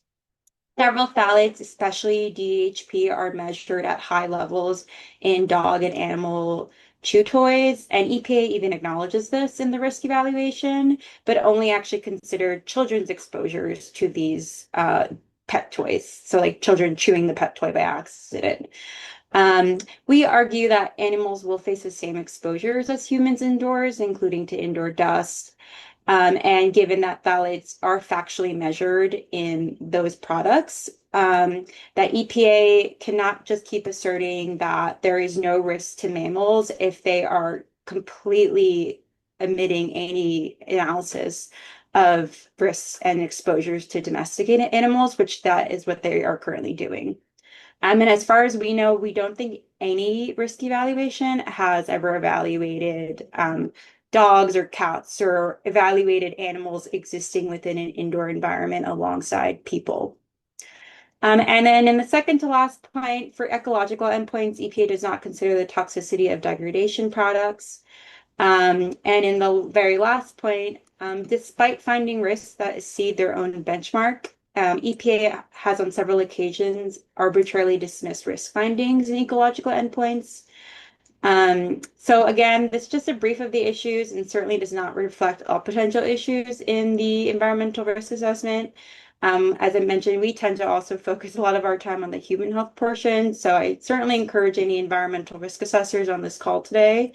Several phthalates, especially DHP, are measured at high levels in dog and animal chew toys, and EPA even acknowledges this in the risk evaluation, but only actually considered children's exposures to these pet toys. So like children chewing the pet toy by accident. We argue that animals will face the same exposures as humans indoors, including to indoor dust. And given that phthalates are factually measured in those products, that EPA cannot just keep asserting that there is no risk to mammals if they are completely omitting any analysis of risks and exposures to domesticated animals, which that is what they are currently doing. And as far as we know, we don't think any risk evaluation has ever evaluated dogs or cats or evaluated animals existing within an indoor environment alongside people. And then in the second to last point, for ecological endpoints, EPA does not consider the toxicity of degradation products. And in the very last point, despite finding risks that exceed their own benchmark, EPA has on several occasions arbitrarily dismissed risk findings in ecological endpoints. So again, this is just a brief of the issues and certainly does not reflect all potential issues in the environmental risk assessment. As I mentioned, we tend to also focus a lot of our time on the human health portion. So I certainly encourage any environmental risk assessors on this call today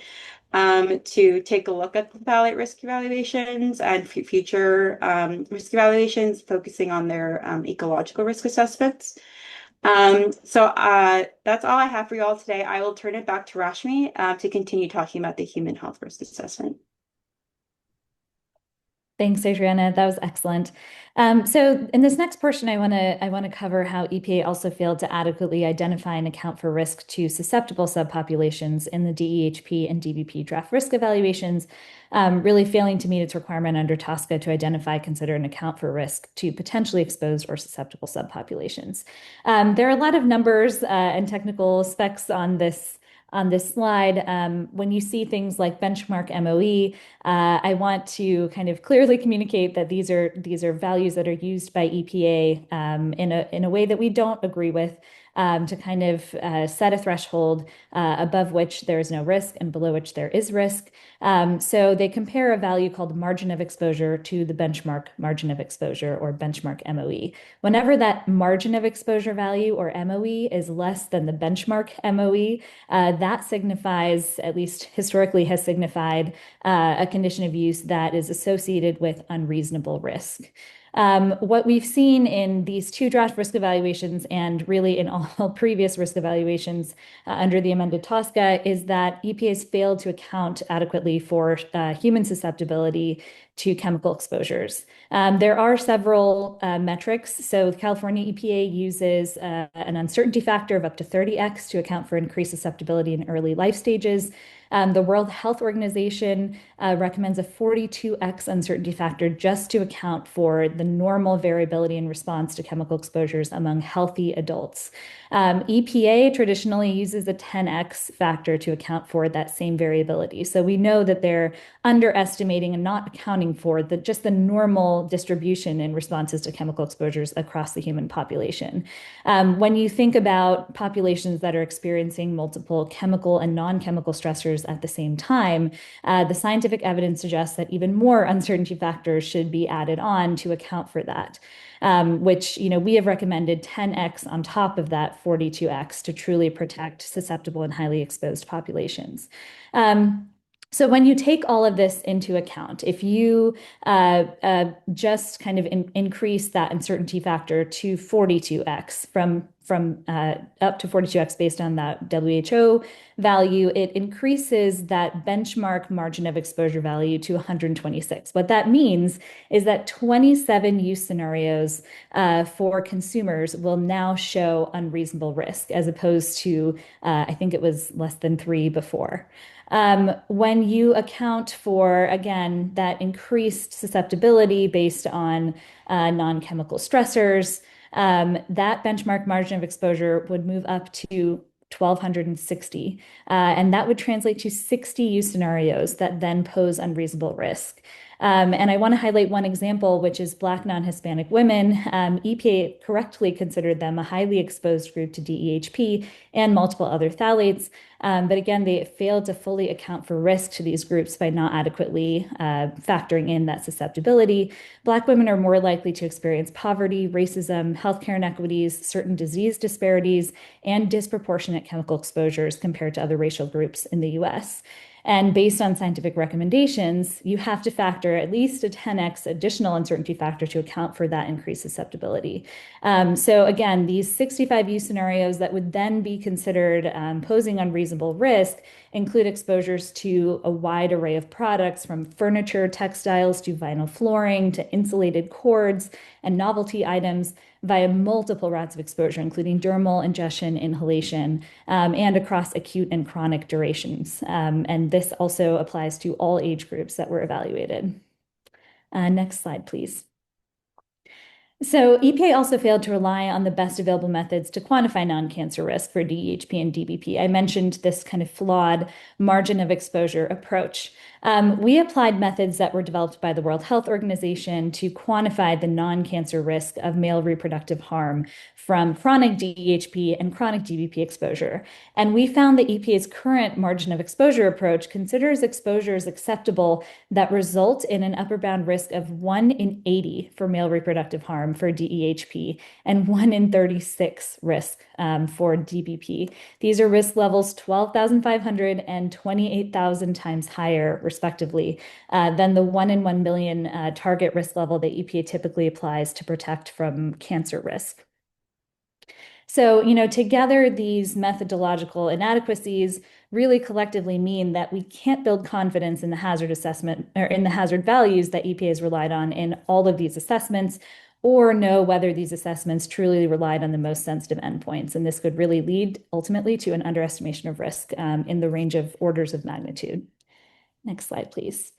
to take a look at the phthalate risk evaluations and future risk evaluations, focusing on their ecological risk assessments. So that's all I have for you all today. I will turn it back to Rashmi to continue talking about the human health risk assessment. Thanks, Adriana. That was excellent. So in this next portion, I want to cover how EPA also failed to adequately identify and account for risk to susceptible subpopulations in the DEHP and DBP draft risk evaluations, really failing to meet its requirement under TSCA to identify, consider, and account for risk to potentially exposed or susceptible subpopulations. There are a lot of numbers and technical specs on this slide. When you see things like benchmark MOE, I want to kind of clearly communicate that these are values that are used by EPA in a way that we don't agree with, to kind of set a threshold above which there is no risk and below which there is risk. So they compare a value called margin of exposure to the benchmark margin of exposure, or benchmark MOE. Whenever that margin of exposure value, or MOE, is less than the benchmark MOE, that signifies, at least historically has signified, a condition of use that is associated with unreasonable risk. What we've seen in these two draft risk evaluations, and really in all previous risk evaluations under the amended TSCA, is that EPA has failed to account adequately for human susceptibility to chemical exposures. There are several metrics. So the California EPA uses an uncertainty factor of up to 30x to account for increased susceptibility in early life stages. The World Health Organization recommends a 42x uncertainty factor just to account for the normal variability in response to chemical exposures among healthy adults. EPA traditionally uses a 10x factor to account for that same variability. So we know that they're underestimating and not accounting for just the normal distribution in responses to chemical exposures across the human population. When you think about populations that are experiencing multiple chemical and non-chemical stressors at the same time, the scientific evidence suggests that even more uncertainty factors should be added on to account for that, which, we have recommended 10x on top of that 42x to truly protect susceptible and highly exposed populations. So when you take all of this into account, if you just kind of increase that uncertainty factor to 42x from up to 42x based on that WHO value, it increases that benchmark margin of exposure value to 126. What that means is that 27 use scenarios for consumers will now show unreasonable risk, as opposed to, I think it was less than 3 before. When you account for, again, that increased susceptibility based on non-chemical stressors, that benchmark margin of exposure would move up to 1,260. And that would translate to 60 use scenarios that then pose unreasonable risk. And I want to highlight one example, which is Black non-Hispanic women. EPA correctly considered them a highly exposed group to DEHP and multiple other phthalates. But again, they failed to fully account for risk to these groups by not adequately factoring in that susceptibility. Black women are more likely to experience poverty, racism, healthcare inequities, certain disease disparities, and disproportionate chemical exposures compared to other racial groups in the US. And based on scientific recommendations, you have to factor at least a 10x additional uncertainty factor to account for that increased susceptibility. So again, these 65 use scenarios that would then be considered posing unreasonable risk include exposures to a wide array of products from furniture, textiles, to vinyl flooring, to insulated cords and novelty items via multiple routes of exposure, including dermal, ingestion, inhalation, and across acute and chronic durations. And this also applies to all age groups that were evaluated. Next slide, please. So EPA also failed to rely on the best available methods to quantify non-cancer risk for DEHP and DBP. I mentioned this kind of flawed margin of exposure approach. We applied methods that were developed by the World Health Organization to quantify the non-cancer risk of male reproductive harm from chronic DEHP and chronic DBP exposure. And we found that EPA's current margin of exposure approach considers exposures acceptable that result in an upper bound risk of 1 in 80 for male reproductive harm for DEHP and 1 in 36 risk for DBP. These are risk levels 12,500 and 28,000 times higher, respectively, than the 1 in 1 million target risk level that EPA typically applies to protect from cancer risk. So, together these methodological inadequacies really collectively mean that we can't build confidence in the hazard assessment or in the hazard values that EPA has relied on in all of these assessments, or know whether these assessments truly relied on the most sensitive endpoints. And this could really lead ultimately to an underestimation of risk in the range of orders of magnitude. Next slide, please.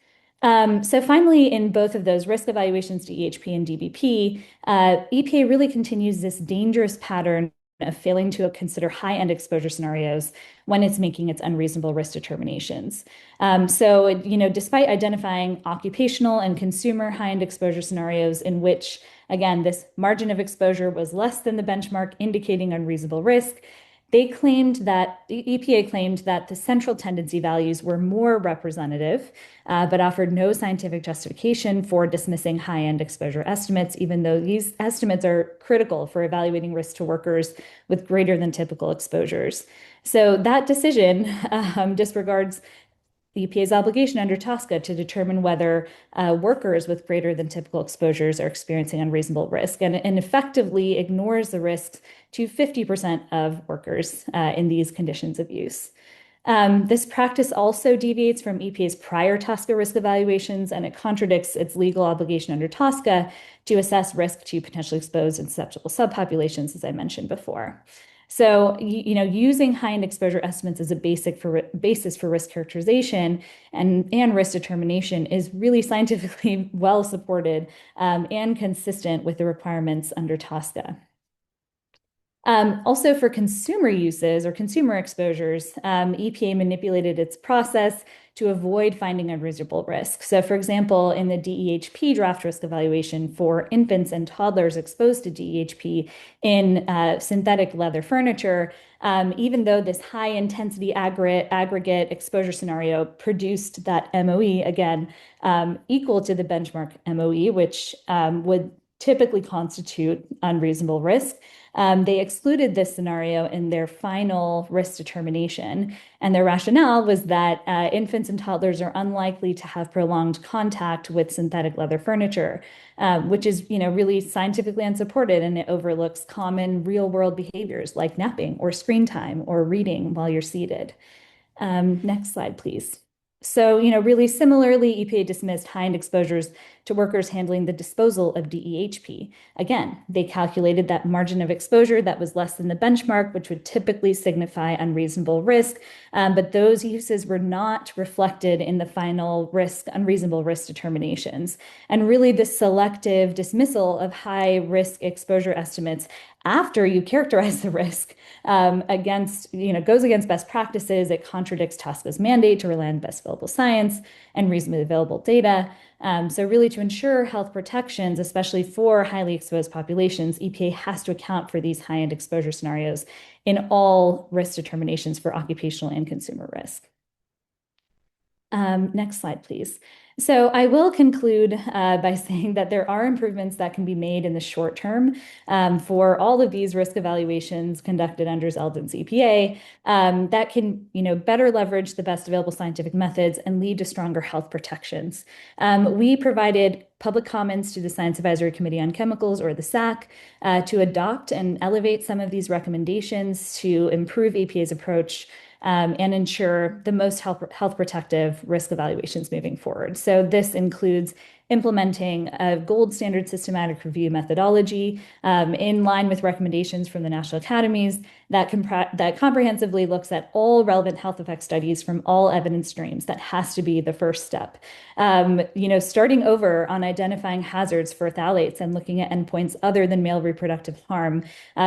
So finally, in both of those risk evaluations, DEHP and DBP, EPA really continues this dangerous pattern of failing to consider high-end exposure scenarios when it's making its unreasonable risk determinations. So, despite identifying occupational and consumer high-end exposure scenarios in which, again, this margin of exposure was less than the benchmark indicating unreasonable risk, the EPA claimed that the central tendency values were more representative, but offered no scientific justification for dismissing high-end exposure estimates, even though these estimates are critical for evaluating risk to workers with greater than typical exposures. So that decision disregards the EPA's obligation under TSCA to determine whether workers with greater than typical exposures are experiencing unreasonable risk, and effectively ignores the risks to 50% of workers in these conditions of use. This practice also deviates from EPA's prior TSCA risk evaluations, and it contradicts its legal obligation under TSCA to assess risk to potentially exposed and susceptible subpopulations, as I mentioned before. So, using high-end exposure estimates as a basis for risk characterization and risk determination is really scientifically well supported and consistent with the requirements under TSCA. Also, for consumer uses or consumer exposures, EPA manipulated its process to avoid finding unreasonable risk. So, for example, in the DEHP draft risk evaluation for infants and toddlers exposed to DEHP in synthetic leather furniture, even though this high-intensity aggregate exposure scenario produced that MOE, again, equal to the benchmark MOE, which would typically constitute unreasonable risk. They excluded this scenario in their final risk determination, and their rationale was that infants and toddlers are unlikely to have prolonged contact with synthetic leather furniture, which is, really scientifically unsupported, and it overlooks common real-world behaviors like napping or screen time or reading while you're seated. Next slide, please. So, really similarly, EPA dismissed high-end exposures to workers handling the disposal of DEHP. Again, they calculated that margin of exposure that was less than the benchmark, which would typically signify unreasonable risk, but those uses were not reflected in the final unreasonable risk determinations. And really, the selective dismissal of high-risk exposure estimates after you characterize the risk goes against best practices. It contradicts TSCA's mandate to rely on best available science and reasonably available data. So really, to ensure health protections, especially for highly exposed populations, EPA has to account for these high-end exposure scenarios in all risk determinations for occupational and consumer risk. Next slide, please. So I will conclude by saying that there are improvements that can be made in the short term for all of these risk evaluations conducted under Zeldin's EPA that can, better leverage the best available scientific methods and lead to stronger health protections. We provided public comments to the Science Advisory Committee on Chemicals, or the SAC, to adopt and elevate some of these recommendations to improve EPA's approach and ensure the most health protective risk evaluations moving forward. So this includes implementing a gold standard systematic review methodology in line with recommendations from the national academies that comprehensively looks at all relevant health effect studies from all evidence streams. That has to be the first step. Starting over on identifying hazards for phthalates and looking at endpoints other than male reproductive harm,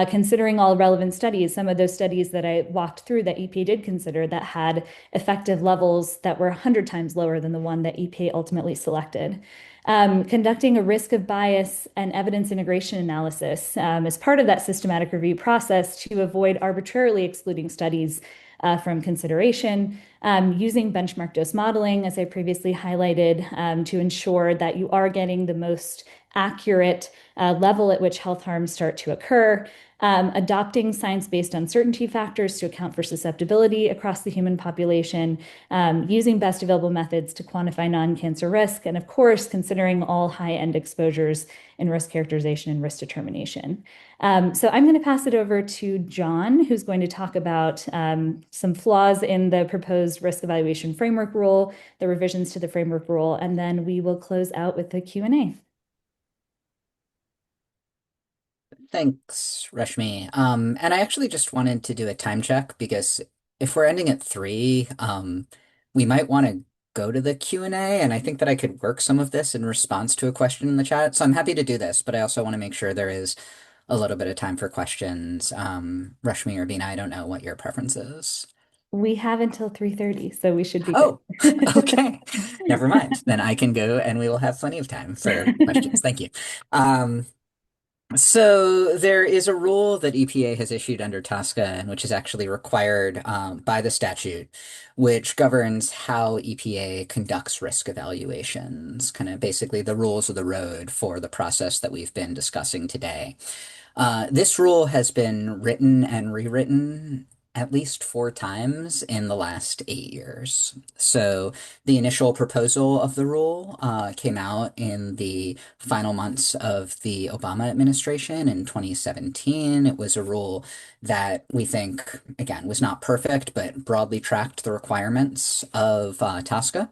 considering all relevant studies, some of those studies that I walked through that EPA did consider that had effective levels that were 100 times lower than the one that EPA ultimately selected. Conducting a risk of bias and evidence integration analysis as part of that systematic review process to avoid arbitrarily excluding studies from consideration, using benchmark dose modeling, as I previously highlighted, to ensure that you are getting the most accurate level at which health harms start to occur, adopting science-based uncertainty factors to account for susceptibility across the human population, using best available methods to quantify non-cancer risk, and of course, considering all high-end exposures in risk characterization and risk determination. So I'm going to pass it over to John, who's going to talk about some flaws in the proposed risk evaluation framework rule, the revisions to the framework rule, and then we will close out with the Q&A. Thanks, Rashmi. And I actually just wanted to do a time check because if we're ending at 3, we might want to go to the Q&A, and I think that I could work some of this in response to a question in the chat. So I'm happy to do this, but I also want to make sure there is a little bit of time for questions. Rashmi or Bina, I don't know what your preference is. We have until 3:30, so we should be Oh, good. okay. Never mind. Then I can go and we will have plenty of time for questions. Thank you. So there is a rule that EPA has issued under TSCA, and which is actually required by the statute, which governs how EPA conducts risk evaluations, kind of basically the rules of the road for the process that we've been discussing today. This rule has been written and rewritten at least 4 times in the last 8 years. So the initial proposal of the rule came out in the final months of the Obama administration in 2017. It was a rule that we think, again, was not perfect, but broadly tracked the requirements of TSCA.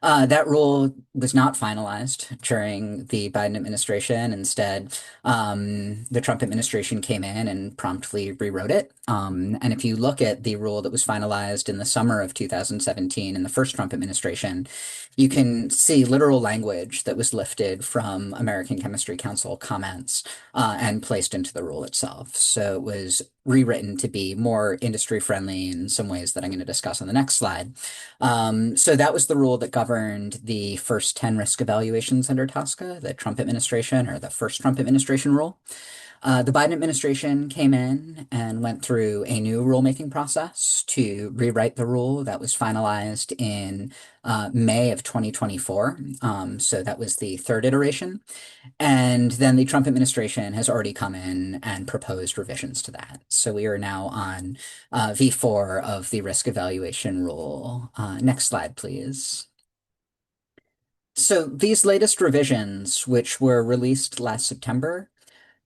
That rule was not finalized during the Biden administration. Instead, the Trump administration came in and promptly rewrote it. And if you look at the rule that was finalized in the summer of 2017 in the first Trump administration, you can see literal language that was lifted from American Chemistry Council comments and placed into the rule itself. So it was rewritten to be more industry friendly in some ways that I'm going to discuss on the next slide. So that was the rule that governed the first 10 risk evaluations under TSCA, the Trump administration, or the first Trump administration rule. The Biden administration came in and went through a new rulemaking process to rewrite the rule that was finalized in May of 2024. So that was the third iteration. And then the Trump administration has already come in and proposed revisions to that. So we are now on V4 of the risk evaluation rule. Next slide, please. So these latest revisions, which were released last September,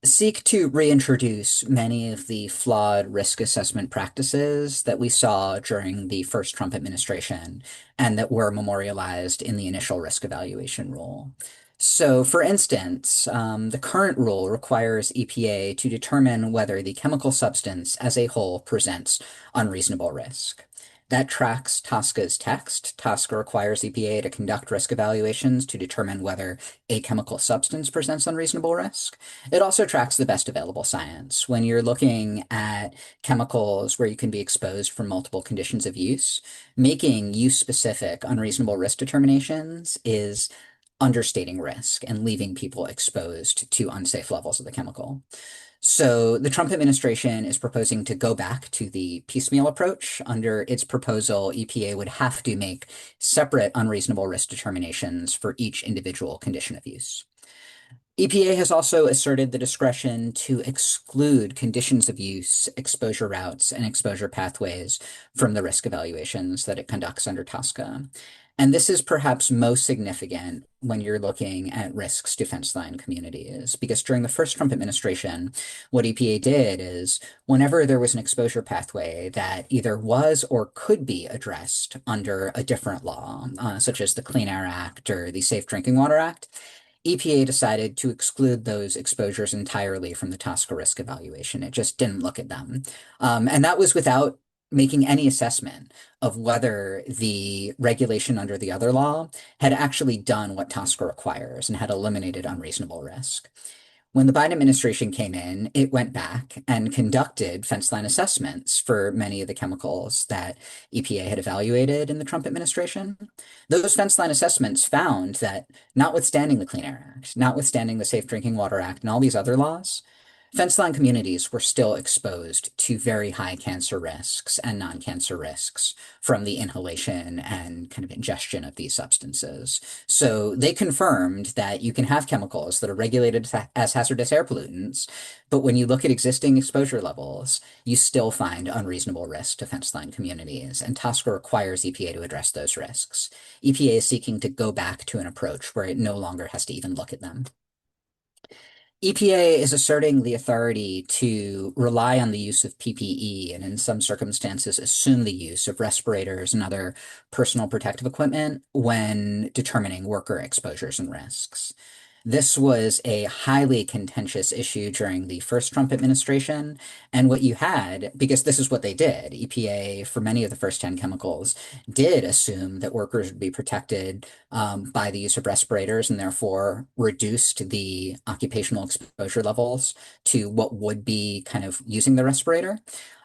seek to reintroduce many of the flawed risk assessment practices that we saw during the first Trump administration and that were memorialized in the initial risk evaluation rule. So, for instance, the current rule requires EPA to determine whether the chemical substance as a whole presents unreasonable risk. That tracks TSCA's text. TSCA requires EPA to conduct risk evaluations to determine whether a chemical substance presents unreasonable risk. It also tracks the best available science. When you're looking at chemicals where you can be exposed for multiple conditions of use, making use-specific unreasonable risk determinations is understating risk and leaving people exposed to unsafe levels of the chemical. So the Trump administration is proposing to go back to the piecemeal approach. Under its proposal, EPA would have to make separate unreasonable risk determinations for each individual condition of use. EPA has also asserted the discretion to exclude conditions of use, exposure routes, and exposure pathways from the risk evaluations that it conducts under TSCA. And this is perhaps most significant when you're looking at risks to fence line communities, because during the first Trump administration, what EPA did is whenever there was an exposure pathway that either was or could be addressed under a different law, such as the Clean Air Act or the Safe Drinking Water Act, EPA decided to exclude those exposures entirely from the TSCA risk evaluation. It just didn't look at them. And that was without making any assessment of whether the regulation under the other law had actually done what TSCA requires and had eliminated unreasonable risk. When the Biden administration came in, it went back and conducted fence line assessments for many of the chemicals that EPA had evaluated in the Trump administration. Those fence line assessments found that notwithstanding the Clean Air Act, notwithstanding the Safe Drinking Water Act, and all these other laws, fence line communities were still exposed to very high cancer risks and non-cancer risks from the inhalation and kind of ingestion of these substances. So they confirmed that you can have chemicals that are regulated as hazardous air pollutants, but when you look at existing exposure levels, you still find unreasonable risk to fence line communities, and TSCA requires EPA to address those risks. EPA is seeking to go back to an approach where it no longer has to even look at them. EPA is asserting the authority to rely on the use of PPE and in some circumstances assume the use of respirators and other personal protective equipment when determining worker exposures and risks. This was a highly contentious issue during the first Trump administration. And what you had, because this is what they did, EPA, for many of the first 10 chemicals, did assume that workers would be protected by the use of respirators and therefore reduced the occupational exposure levels to what would be kind of using the respirator.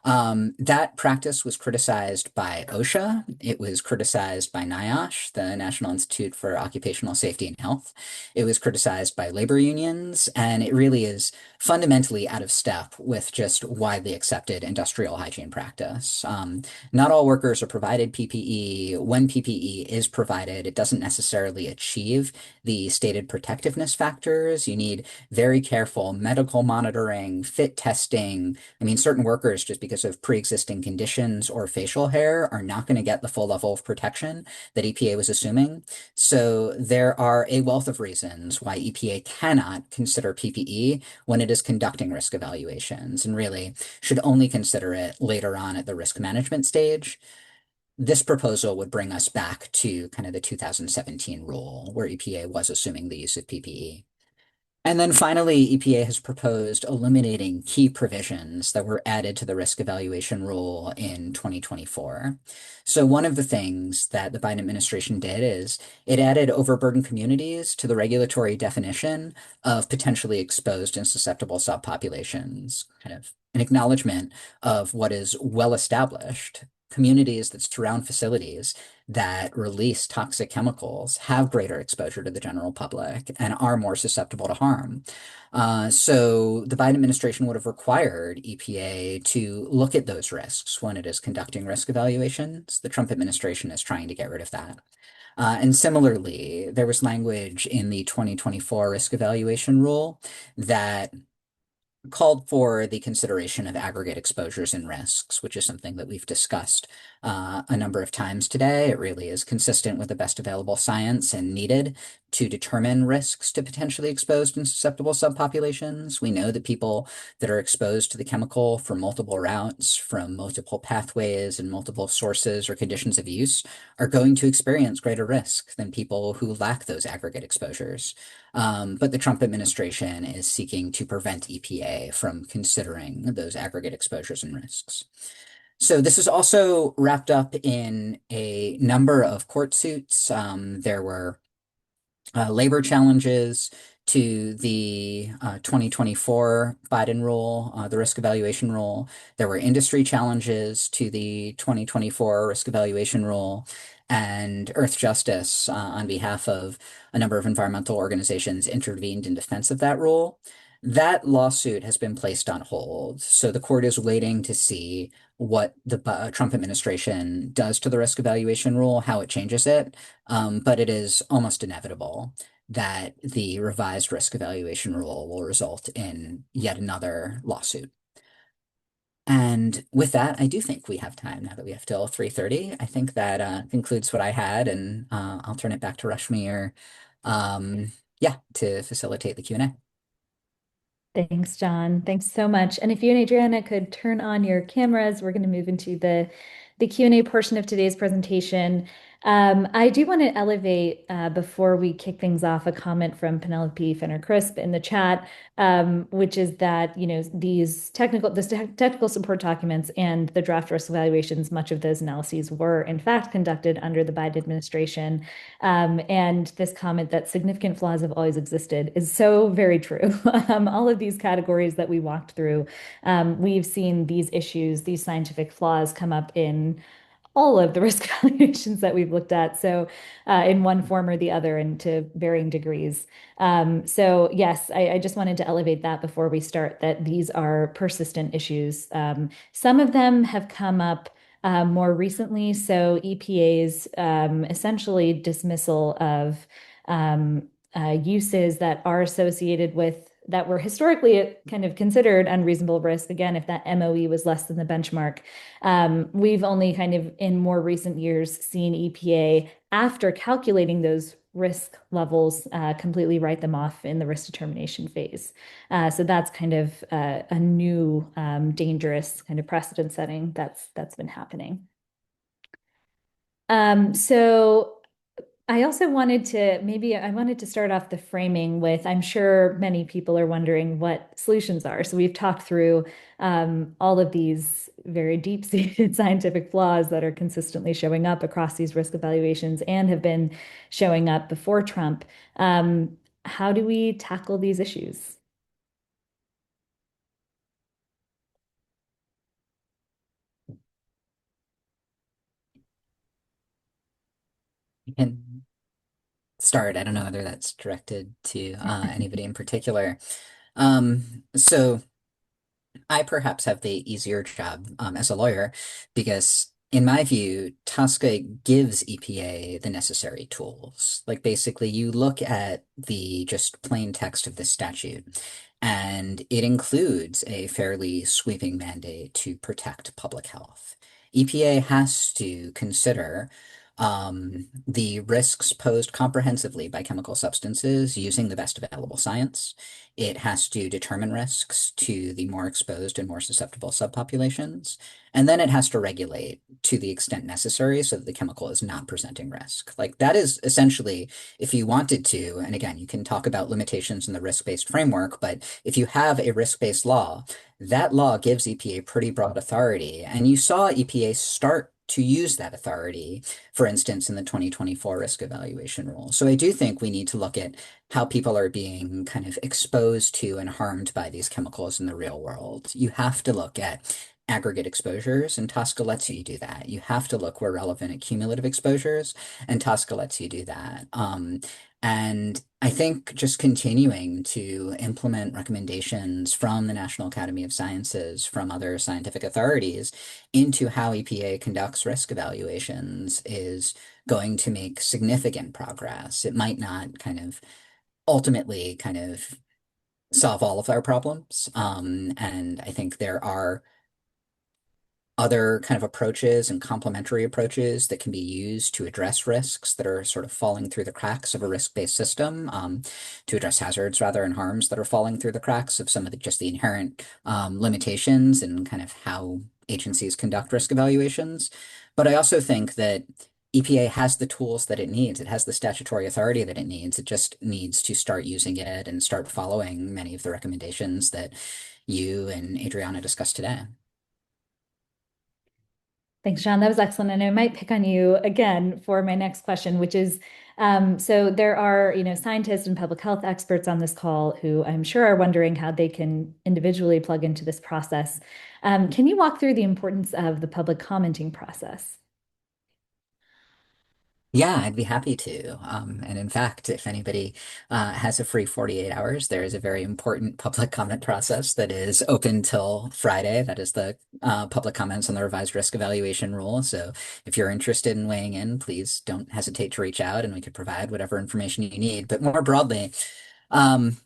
That practice was criticized by OSHA. It was criticized by NIOSH, the National Institute for Occupational Safety and Health. It was criticized by labor unions, and it really is fundamentally out of step with just widely accepted industrial hygiene practice. Not all workers are provided PPE. When PPE is provided, it doesn't necessarily achieve the stated protectiveness factors. You need very careful medical monitoring, fit testing. I mean, certain workers, just because of pre-existing conditions or facial hair, are not going to get the full level of protection that EPA was assuming. So there are a wealth of reasons why EPA cannot consider PPE when it is conducting risk evaluations, and really should only consider it later on at the risk management stage. This proposal would bring us back to kind of the 2017 rule where EPA was assuming the use of PPE. And then finally, EPA has proposed eliminating key provisions that were added to the risk evaluation rule in 2024. So one of the things that the Biden administration did is it added overburdened communities to the regulatory definition of potentially exposed and susceptible subpopulations, kind of an acknowledgement of what is well established. Communities that surround facilities that release toxic chemicals have greater exposure to the general public and are more susceptible to harm. So the Biden administration would have required EPA to look at those risks when it is conducting risk evaluations. The Trump administration is trying to get rid of that. And similarly, there was language in the 2024 risk evaluation rule that called for the consideration of aggregate exposures and risks, which is something that we've discussed a number of times today. It really is consistent with the best available science and needed to determine risks to potentially exposed and susceptible subpopulations. We know that people that are exposed to the chemical from multiple routes, from multiple pathways and multiple sources or conditions of use are going to experience greater risk than people who lack those aggregate exposures. But the Trump administration is seeking to prevent EPA from considering those aggregate exposures and risks. So this is also wrapped up in a number of court suits. There were labor challenges to the 2024 Biden rule, the risk evaluation rule. There were industry challenges to the 2024 risk evaluation rule, and Earthjustice, on behalf of a number of environmental organizations, intervened in defense of that rule. That lawsuit has been placed on hold. So the court is waiting to see what the Trump administration does to the risk evaluation rule, how it changes it. But it is almost inevitable that the revised risk evaluation rule will result in yet another lawsuit. And with that, I do think we have time now that we have till 3:30. I think that concludes what I had, and I'll turn it back to Rashmi or yeah, to facilitate the Q&A. Thanks, John. Thanks so much. And if you and Adriana could turn on your cameras, we're going to move into the Q&A portion of today's presentation. I do want to elevate, before we kick things off, a comment from Penelope Fenner-Crisp in the chat, which is that, these technical support documents and the draft risk evaluations, much of those analyses were in fact conducted under the Biden administration. And this comment that significant flaws have always existed is so very true. All of these categories that we walked through, we've seen these issues, these scientific flaws come up in all of the risk evaluations that we've looked at. So in one form or the other and to varying degrees. So yes, I just wanted to elevate that before we start, that these are persistent issues. Some of them have come up more recently. So EPA's essentially dismissal of uses that are associated with that were historically kind of considered unreasonable risk. Again, if that MOE was less than the benchmark, we've only kind of in more recent years seen EPA, after calculating those risk levels, completely write them off in the risk determination phase. So that's kind of a new dangerous kind of precedent setting that's been happening. So I also wanted to start off the framing with, I'm sure many people are wondering what solutions are. So we've talked through all of these very deep-seated scientific flaws that are consistently showing up across these risk evaluations and have been showing up before Trump. How do we tackle these issues? You can start. I don't know whether that's directed to anybody in particular. So I perhaps have the easier job as a lawyer because, in my view, TSCA gives EPA the necessary tools. Like, basically, you look at the just plain text of this statute, and it includes a fairly sweeping mandate to protect public health. EPA has to consider the risks posed comprehensively by chemical substances using the best available science. It has to determine risks to the more exposed and more susceptible subpopulations. And then it has to regulate to the extent necessary so that the chemical is not presenting risk. Like, that is essentially, if you wanted to, and again, you can talk about limitations in the risk-based framework, but if you have a risk-based law, that law gives EPA pretty broad authority. And you saw EPA start to use that authority, for instance, in the 2024 risk evaluation rule. So I do think we need to look at how people are being kind of exposed to and harmed by these chemicals in the real world. You have to look at aggregate exposures, and TSCA lets you do that. You have to look where relevant at cumulative exposures, and TSCA lets you do that. And I think just continuing to implement recommendations from the National Academy of Sciences, from other scientific authorities, into how EPA conducts risk evaluations is going to make significant progress. It might not kind of ultimately kind of solve all of our problems. And I think there are other kind of approaches and complementary approaches that can be used to address risks that are sort of falling through the cracks of a risk-based system, to address hazards rather and harms that are falling through the cracks of some of just the inherent limitations and kind of how agencies conduct risk evaluations. But I also think that EPA has the tools that it needs. It has the statutory authority that it needs. It just needs to start using it and start following many of the recommendations that you and Adriana discussed today. Thanks, John. That was excellent. And I might pick on you again for my next question, which is, so there are, scientists and public health experts on this call who I'm sure are wondering how they can individually plug into this process. Can you walk through the importance of the public commenting process? Yeah, I'd be happy to. And in fact, if anybody has a free 48 hours, there is a very important public comment process that is open till Friday. That is the public comments on the revised risk evaluation rule. So if you're interested in weighing in, please don't hesitate to reach out and we could provide whatever information you need. But more broadly, um,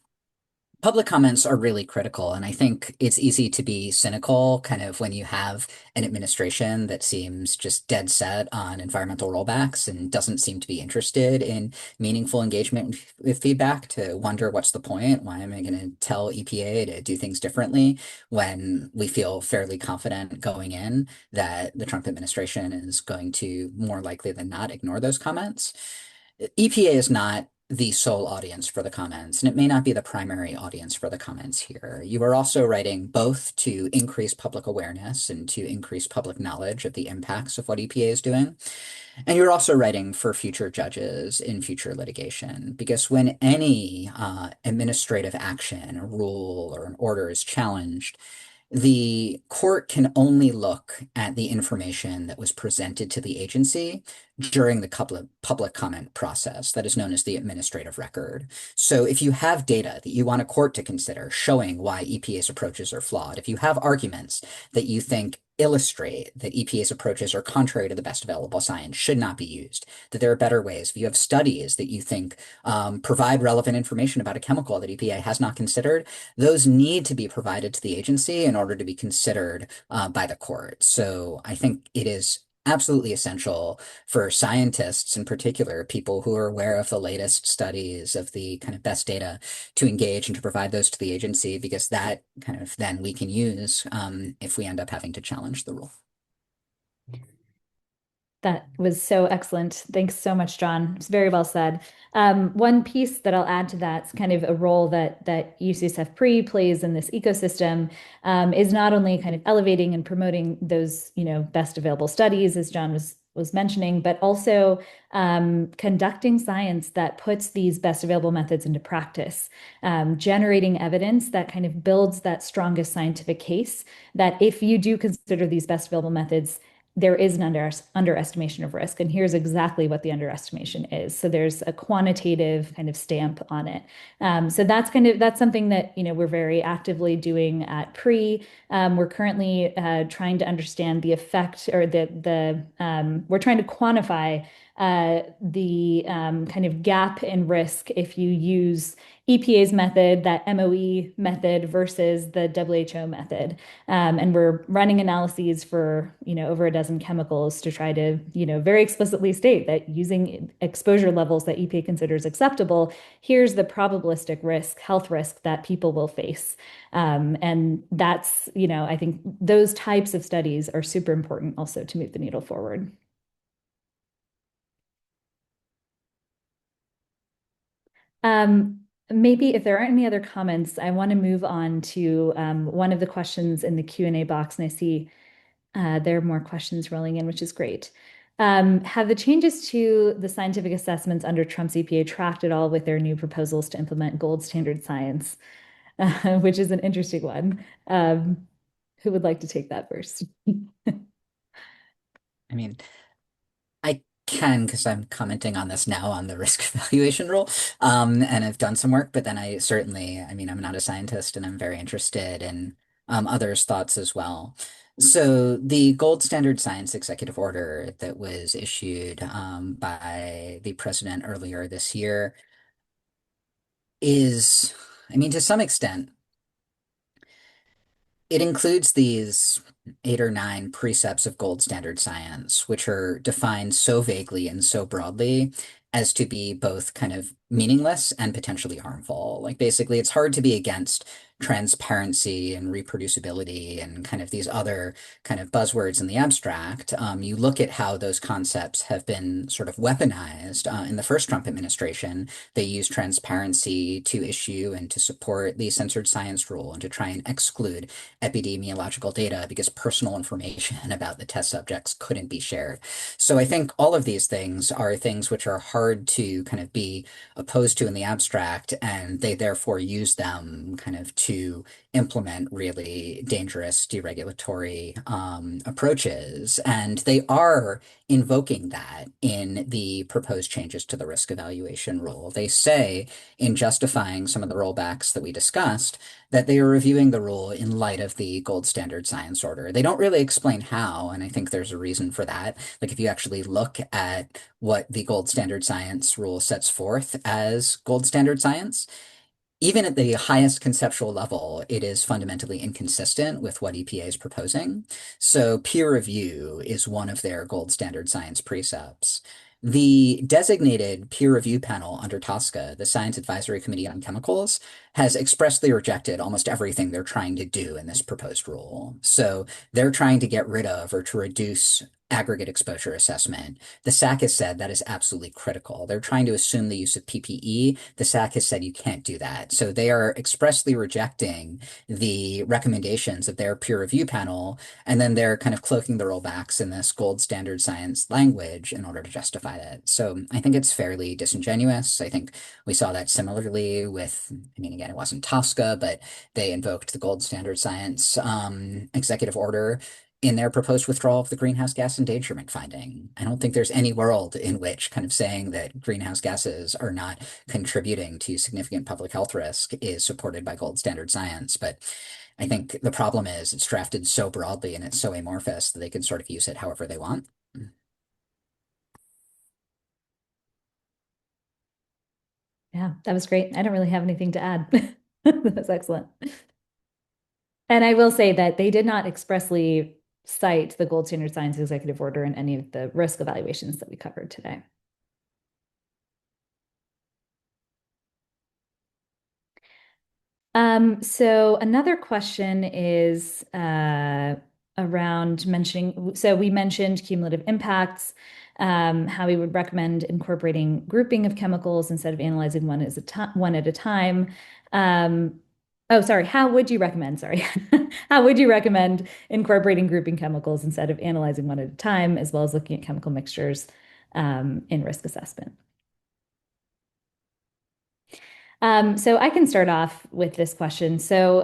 public comments are really critical, and I think it's easy to be cynical kind of when you have an administration that seems just dead set on environmental rollbacks and doesn't seem to be interested in meaningful engagement with feedback, to wonder what's the point? Why am I going to tell EPA to do things differently when we feel fairly confident going in that the Trump administration is going to more likely than not ignore those comments? EPA is not the sole audience for the comments, and it may not be the primary audience for the comments here. You are also writing both to increase public awareness and to increase public knowledge of the impacts of what EPA is doing. And you're also writing for future judges in future litigation, because when any administrative action, a rule, or an order is challenged, the court can only look at the information that was presented to the agency during the public comment process that is known as the administrative record. So if you have data that you want a court to consider showing why EPA's approaches are flawed, if you have arguments that you think illustrate that EPA's approaches are contrary to the best available science, should not be used, that there are better ways, if you have studies that you think provide relevant information about a chemical that EPA has not considered, those need to be provided to the agency in order to be considered by the court. So I think it is absolutely essential for scientists, in particular, people who are aware of the latest studies, of the kind of best data, to engage and to provide those to the agency, because that kind of then we can use if we end up having to challenge the rule. That was so excellent. Thanks so much, John. It's very well said. One piece that I'll add to that's kind of a role that UCSF Pre plays in this ecosystem is not only kind of elevating and promoting those, best available studies, as John was mentioning, but also conducting science that puts these best available methods into practice, generating evidence that kind of builds that strongest scientific case that if you do consider these best available methods, there is an underestimation of risk. And here's exactly what the underestimation is. So there's a quantitative kind of stamp on it. So that's something that, we're very actively doing at Pre. We're currently trying to understand the effect, or we're trying to quantify the kind of gap in risk if you use EPA's method, that MOE method, versus the WHO method. And we're running analyses for, over a dozen chemicals to try to, very explicitly state that using exposure levels that EPA considers acceptable, here's the probabilistic risk, health risk that people will face. And that's, I think those types of studies are super important also to move the needle forward. Maybe if there aren't any other comments, I want to move on to one of the questions in the Q&A box, and I see there are more questions rolling in, which is great. Have the changes to the scientific assessments under Trump's EPA tracked at all with their new proposals to implement gold standard science? Which is an interesting one. Who would like to take that first? I mean, I can, because I'm commenting on this now on the risk evaluation rule, and I've done some work, but then I'm not a scientist and I'm very interested in others' thoughts as well. So the gold standard science executive order that was issued by the president earlier this year is, to some extent, it includes these 8 or 9 precepts of gold standard science, which are defined so vaguely and so broadly as to be both kind of meaningless and potentially harmful. Like basically, it's hard to be against transparency and reproducibility and kind of these other kind of buzzwords in the abstract. You look at how those concepts have been sort of weaponized in the first Trump administration. They used transparency to issue and to support the censored science rule and to try and exclude epidemiological data because personal information about the test subjects couldn't be shared. So I think all of these things are things which are hard to kind of be opposed to in the abstract, and they therefore use them kind of to implement really dangerous deregulatory approaches. And they are invoking that in the proposed changes to the risk evaluation rule. They say, in justifying some of the rollbacks that we discussed, that they are reviewing the rule in light of the gold standard science order. They don't really explain how, and I think there's a reason for that. Like if you actually look at what the gold standard science rule sets forth as gold standard science, even at the highest conceptual level, it is fundamentally inconsistent with what EPA is proposing. So peer review is one of their gold standard science precepts. The designated peer review panel under TSCA, the Science Advisory Committee on Chemicals, has expressly rejected almost everything they're trying to do in this proposed rule. So they're trying to get rid of or to reduce aggregate exposure assessment. The SAC has said that is absolutely critical. They're trying to assume the use of PPE. The SAC has said you can't do that. So they are expressly rejecting the recommendations of their peer review panel, and then they're kind of cloaking the rollbacks in this gold standard science language in order to justify it. So I think it's fairly disingenuous. I think we saw that similarly with, I mean, again, it wasn't TSCA, but they invoked the gold standard science executive order in their proposed withdrawal of the greenhouse gas endangerment finding. I don't think there's any world in which kind of saying that greenhouse gases are not contributing to significant public health risk is supported by gold standard science. But I think the problem is it's drafted so broadly and it's so amorphous that they can sort of use it however they want. Yeah, that was great. I don't really have anything to add. That's excellent. And I will say that they did not expressly cite the gold standard science executive order in any of the risk evaluations that we covered today. So another question is around mentioning, so we mentioned cumulative impacts, how we would recommend incorporating grouping of chemicals instead of analyzing one at a time. Oh, sorry, how would you recommend, sorry, how would you recommend incorporating grouping chemicals instead of analyzing one at a time, as well as looking at chemical mixtures in risk assessment? So I can start off with this question. So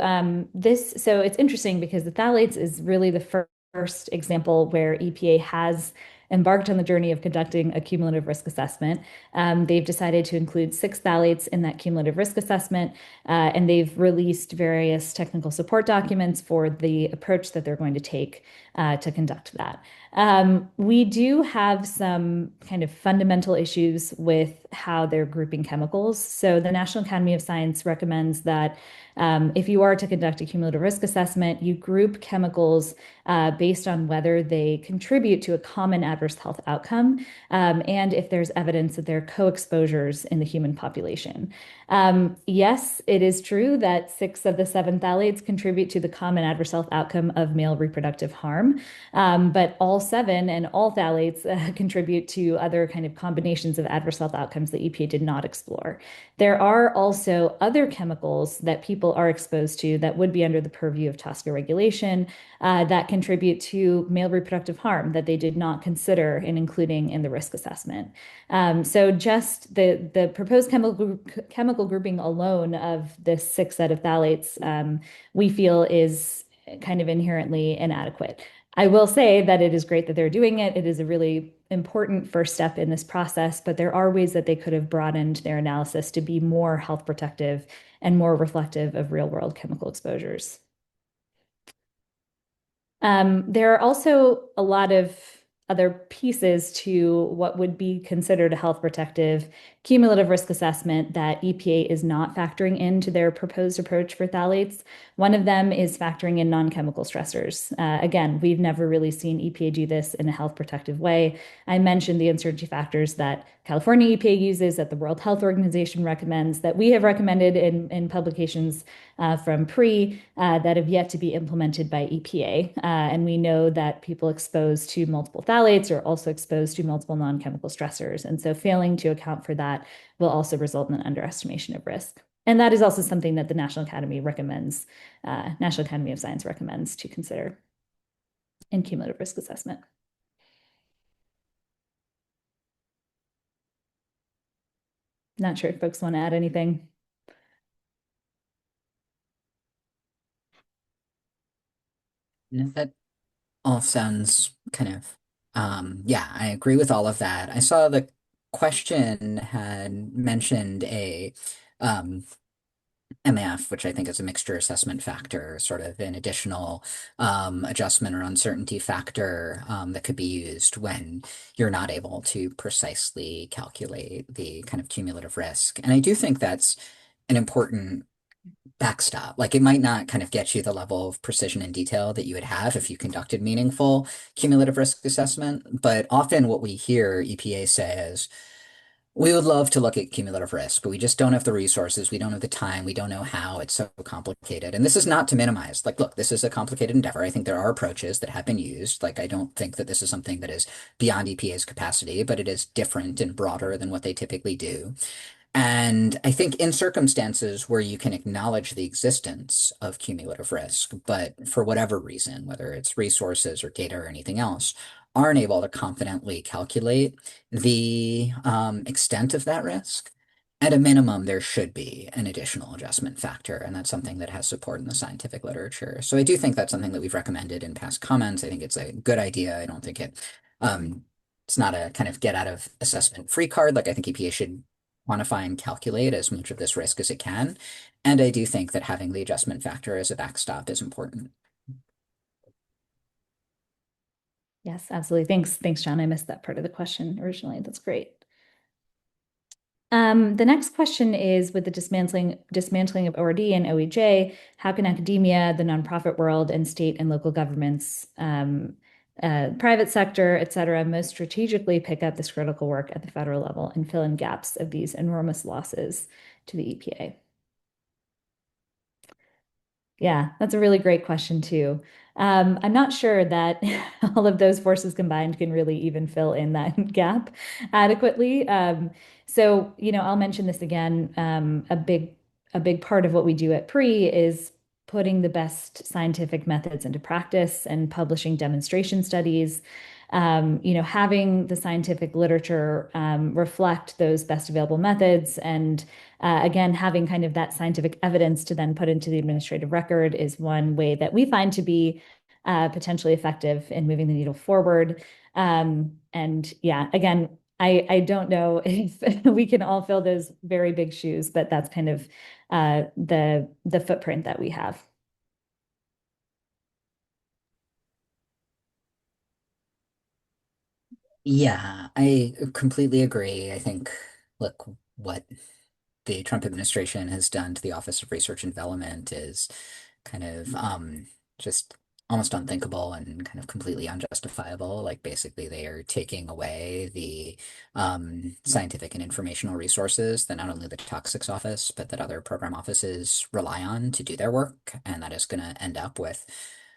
it's interesting because the phthalates is really the first example where EPA has embarked on the journey of conducting a cumulative risk assessment. They've decided to include 6 phthalates in that cumulative risk assessment, and they've released various technical support documents for the approach that they're going to take to conduct that. We do have some kind of fundamental issues with how they're grouping chemicals. So the National Academy of Science recommends that if you are to conduct a cumulative risk assessment, you group chemicals based on whether they contribute to a common adverse health outcome, and if there's evidence that they're co-exposures in the human population. Yes, it is true that 6 of the 7 phthalates contribute to the common adverse health outcome of male reproductive harm, but all 7 and all phthalates contribute to other kind of combinations of adverse health outcomes that EPA did not explore. There are also other chemicals that people are exposed to that would be under the purview of TSCA regulation that contribute to male reproductive harm that they did not consider in including in the risk assessment. So just the proposed chemical grouping alone of this 6 set of phthalates, we feel is kind of inherently inadequate. I will say that it is great that they're doing it. It is a really important first step in this process, but there are ways that they could have broadened their analysis to be more health protective and more reflective of real world chemical exposures. There are also a lot of other pieces to what would be considered a health protective cumulative risk assessment that EPA is not factoring into their proposed approach for phthalates. One of them is factoring in non-chemical stressors. Again, we've never really seen EPA do this in a health protective way. I mentioned the uncertainty factors that California EPA uses, that the World Health Organization recommends, that we have recommended in publications from PRE that have yet to be implemented by EPA. And we know that people exposed to multiple phthalates are also exposed to multiple non-chemical stressors. And so failing to account for that will also result in an underestimation of risk. And that is also something that the National Academy recommends, National Academy of Science recommends to consider in cumulative risk assessment. Not sure if folks want to add anything. No, that all sounds kind of, yeah, I agree with all of that. I saw the question had mentioned a um, MAF, which I think is a mixture assessment factor, sort of an additional adjustment or uncertainty factor that could be used when you're not able to precisely calculate the kind of cumulative risk. And I do think that's an important backstop. Like it might not kind of get you the level of precision and detail that you would have if you conducted meaningful cumulative risk assessment. But often what we hear EPA say is, we would love to look at cumulative risk, but we just don't have the resources. We don't have the time. We don't know how. It's so complicated. And this is not to minimize. Like, look, this is a complicated endeavor. I think there are approaches that have been used. Like, I don't think that this is something that is beyond EPA's capacity, but it is different and broader than what they typically do. And I think in circumstances where you can acknowledge the existence of cumulative risk, but for whatever reason, whether it's resources or data or anything else, aren't able to confidently calculate the extent of that risk, at a minimum, there should be an additional adjustment factor. And that's something that has support in the scientific literature. So I do think that's something that we've recommended in past comments. I think it's a good idea. I don't think it's not a kind of get out of assessment free card. Like I think EPA should quantify and calculate as much of this risk as it can. And I do think that having the adjustment factor as a backstop is important. Yes, absolutely. Thanks, John. I missed that part of the question originally. That's great. The next question is, with the dismantling of ORD and OEJ, how can academia, the nonprofit world, and state and local governments, private sector, et cetera, most strategically pick up this critical work at the federal level and fill in gaps of these enormous losses to the EPA? Yeah, that's a really great question too. I'm not sure that all of those forces combined can really even fill in that gap adequately. So, I'll mention this again. A big part of what we do at PRE is putting the best scientific methods into practice and publishing demonstration studies. Having the scientific literature reflect those best available methods and again, having kind of that scientific evidence to then put into the administrative record is one way that we find to be potentially effective in moving the needle forward. And yeah, again, I don't know if we can all fill those very big shoes, but that's kind of the footprint that we have. Yeah, I completely agree. I think, look, what the Trump administration has done to the Office of Research and Development is kind of just almost unthinkable and kind of completely unjustifiable. Like basically they are taking away the scientific and informational resources that not only the Toxics Office, but that other program offices rely on to do their work. And that is going to end up with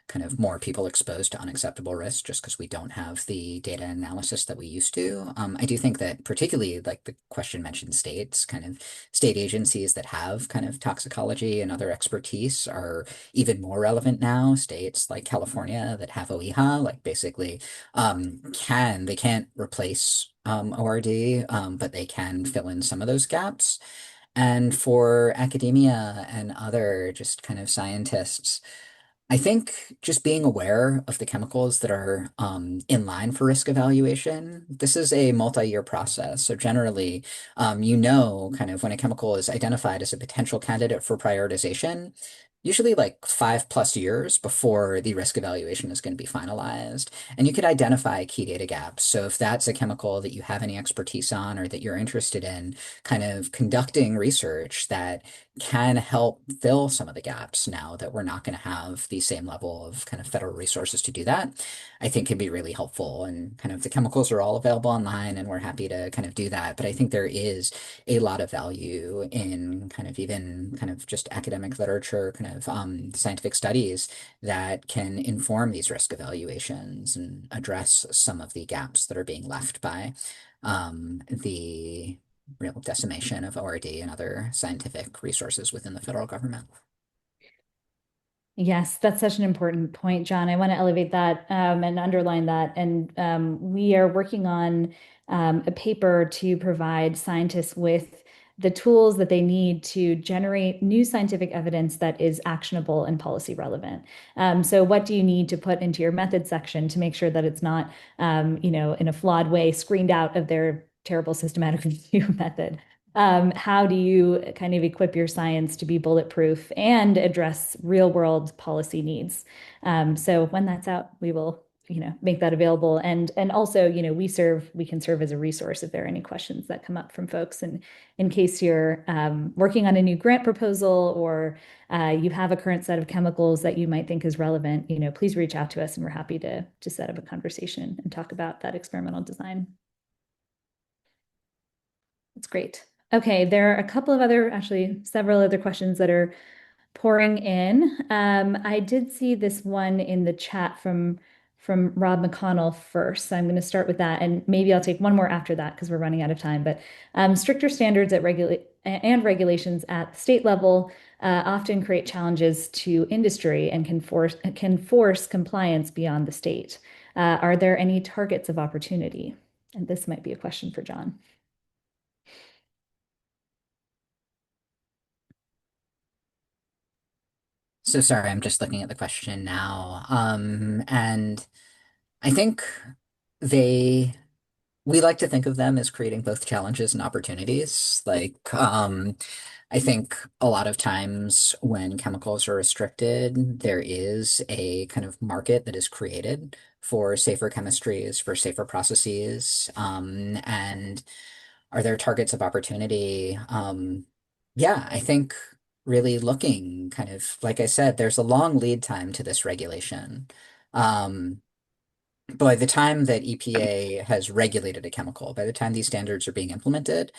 kind of more people exposed to unacceptable risks just because we don't have the data analysis that we used to. I do think that particularly like the question mentioned states, kind of state agencies that have kind of toxicology and other expertise are even more relevant now. States like California that have OEHA, like basically they can't replace ORD, but they can fill in some of those gaps. And for academia and other just kind of scientists, I think just being aware of the chemicals that are in line for risk evaluation, this is a multi-year process. So generally, kind of when a chemical is identified as a potential candidate for prioritization, usually like 5+ years before the risk evaluation is going to be finalized. And you could identify key data gaps. So if that's a chemical that you have any expertise on or that you're interested in, kind of conducting research that can help fill some of the gaps now that we're not going to have the same level of kind of federal resources to do that, I think can be really helpful. And kind of the chemicals are all available online and we're happy to kind of do that. But I think there is a lot of value in kind of even kind of just academic literature, kind of scientific studies that can inform these risk evaluations and address some of the gaps that are being left by the real decimation of ORD and other scientific resources within the federal government. Yes, that's such an important point, John. I want to elevate that and underline that. And we are working on a paper to provide scientists with the tools that they need to generate new scientific evidence that is actionable and policy relevant. So what do you need to put into your method section to make sure that it's not, in a flawed way screened out of their terrible systematic review method? How do you kind of equip your science to be bulletproof and address real world policy needs? So when that's out, we will make that available. And also, we can serve as a resource if there are any questions that come up from folks. And in case you're working on a new grant proposal or you have a current set of chemicals that you might think is relevant, please reach out to us and we're happy to set up a conversation and talk about that experimental design. That's great. Okay, there are a couple of actually several other questions that are pouring in. I did see this one in the chat from Rob McConnell first. So I'm going to start with that, and maybe I'll take one more after that because we're running out of time. But stricter standards and regulations at the state level often create challenges to industry and can force compliance beyond the state. Are there any targets of opportunity? And this might be a question for John. So sorry, I'm just looking at the question now. And I think they we like to think of them as creating both challenges and opportunities. I think a lot of times when chemicals are restricted, there is a kind of market that is created for safer chemistries, for safer processes. And are there targets of opportunity? Yeah, I think really looking kind of, like I said, there's a long lead time to this regulation. Um, by the time that EPA has regulated a chemical, by the time these standards are being implemented,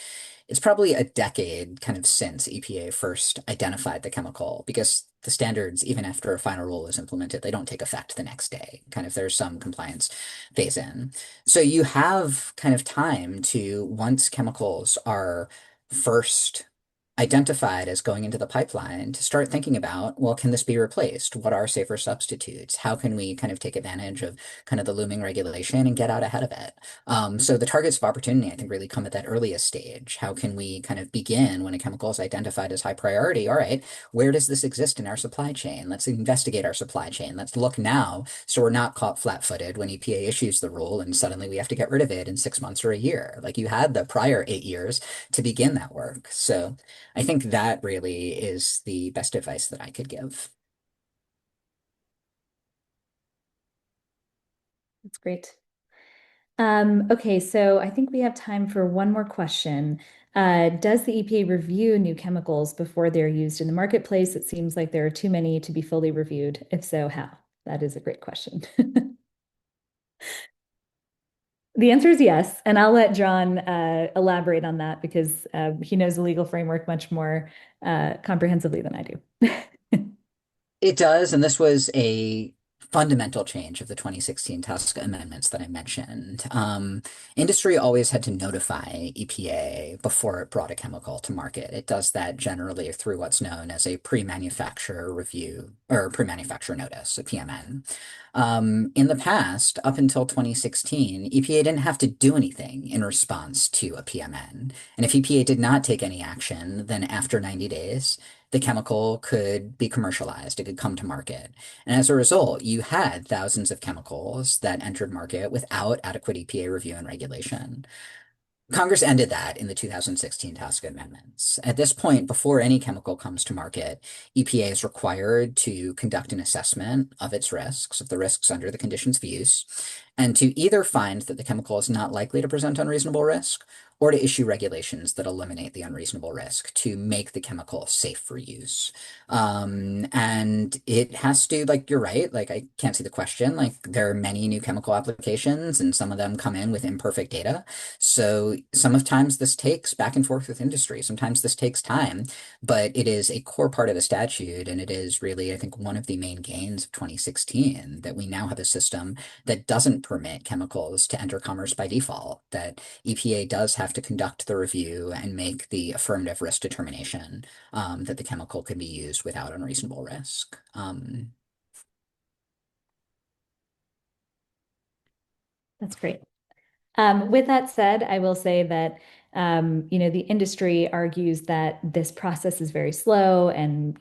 it's probably a decade kind of since EPA first identified the chemical because the standards, even after a final rule is implemented, they don't take effect the next day. Kind of there's some compliance phase in. So you have kind of time to, once chemicals are first identified as going into the pipeline, to start thinking about, well, can this be replaced? What are safer substitutes? How can we kind of take advantage of kind of the looming regulation and get out ahead of it? So the targets of opportunity, I think, really come at that earliest stage. How can we kind of begin when a chemical is identified as high priority? All right, where does this exist in our supply chain? Let's investigate our supply chain. Let's look now so we're not caught flat-footed when EPA issues the rule and suddenly we have to get rid of it in 6 months or a year. Like you had the prior 8 years to begin that work. So I think that really is the best advice that I could give. That's great. Okay, so I think we have time for one more question. Does the EPA review new chemicals before they're used in the marketplace? It seems like there are too many to be fully reviewed. If so, how? That is a great question. The answer is yes, and I'll let John elaborate on that because he knows the legal framework much more comprehensively than I do. It does, and this was a fundamental change of the 2016 TSCA amendments that I mentioned. Industry always had to notify EPA before it brought a chemical to market. It does that generally through what's known as a pre-manufacturer review or pre-manufacturer notice, a PMN. In the past, up until 2016, EPA didn't have to do anything in response to a PMN. And if EPA did not take any action, then after 90 days, the chemical could be commercialized, it could come to market. And as a result, you had thousands of chemicals that entered market without adequate EPA review and regulation. Congress ended that in the 2016 TSCA amendments. At this point, before any chemical comes to market, EPA is required to conduct an assessment of its risks, of the risks under the conditions of use, and to either find that the chemical is not likely to present unreasonable risk, or to issue regulations that eliminate the unreasonable risk to make the chemical safe for use. And it has to, like, you're right, like, I can't see the question. Like, there are many new chemical applications, and some of them come in with imperfect data. So sometimes this takes back and forth with industry. Sometimes this takes time, but it is a core part of the statute. And it is really, I think, one of the main gains of 2016 that we now have a system that doesn't permit chemicals to enter commerce by default, that EPA does have to conduct the review and make the affirmative risk determination that the chemical can be used without unreasonable risk. That's great. With that said, I will say that The industry argues that this process is very slow and,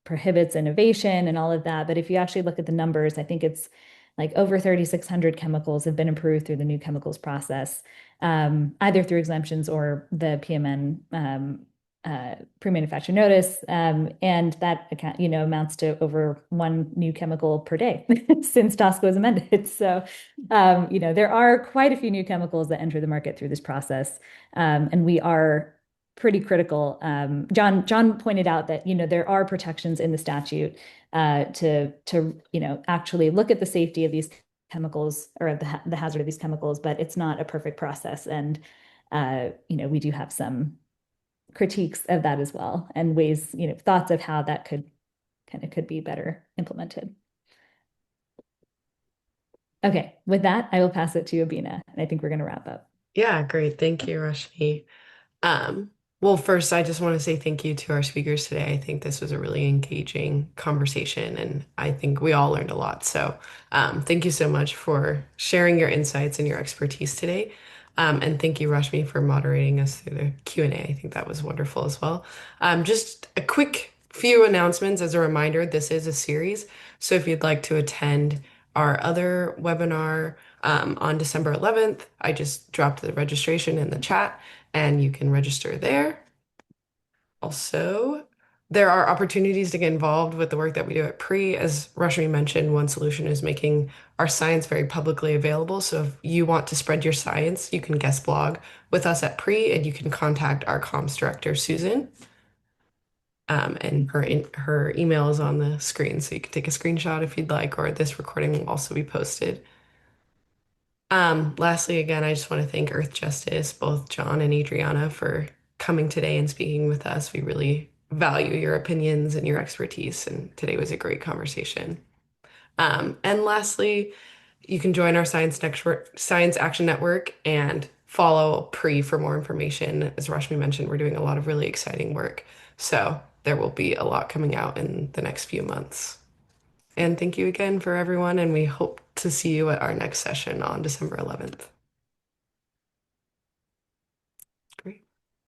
prohibits innovation and all of that. But if you actually look at the numbers, I think it's like over 3,600 chemicals have been approved through the new chemicals process, either through exemptions or the PMN pre-manufacturer notice, and that amounts to over one new chemical per day since TSCA was amended. So, there are quite a few new chemicals that enter the market through this process, and we are pretty critical. John pointed out that there are protections in the statute to actually look at the safety of these chemicals or the hazard of these chemicals, but it's not a perfect process, and we do have some critiques of that as well, and ways, thoughts of how that could be better implemented. Okay, with that, I will pass it to Abina, and I think we're going to wrap up. Yeah, great. Thank you, Rashmi. Well, first, I just want to say thank you to our speakers today. I think this was a really engaging conversation, and I think we all learned a lot. So, thank you so much for sharing your insights and your expertise today. And thank you, Rashmi, for moderating us through the Q&A. I think that was wonderful as well. Just a quick few announcements as a reminder, this is a series. So if you'd like to attend our other webinar on December 11th, I just dropped the registration in the chat and you can register there. Also, there are opportunities to get involved with the work that we do at PRE. As Rashmi mentioned, one solution is making our science very publicly available. So if you want to spread your science, you can guest blog with us at PRE and you can contact our comms director, Susan. And her email is on the screen, so you can take a screenshot if you'd like, or this recording will also be posted. Lastly, again, I just want to thank Earthjustice, both John and Adriana, for coming today and speaking with us. We really value your opinions and your expertise, and today was a great conversation. And lastly, you can join our Science Action Network and follow PRE for more information. As Rashmi mentioned, we're doing a lot of really exciting work. So there will be a lot coming out in the next few months. And thank you again for everyone, and we hope to see you at our next session on December 11th.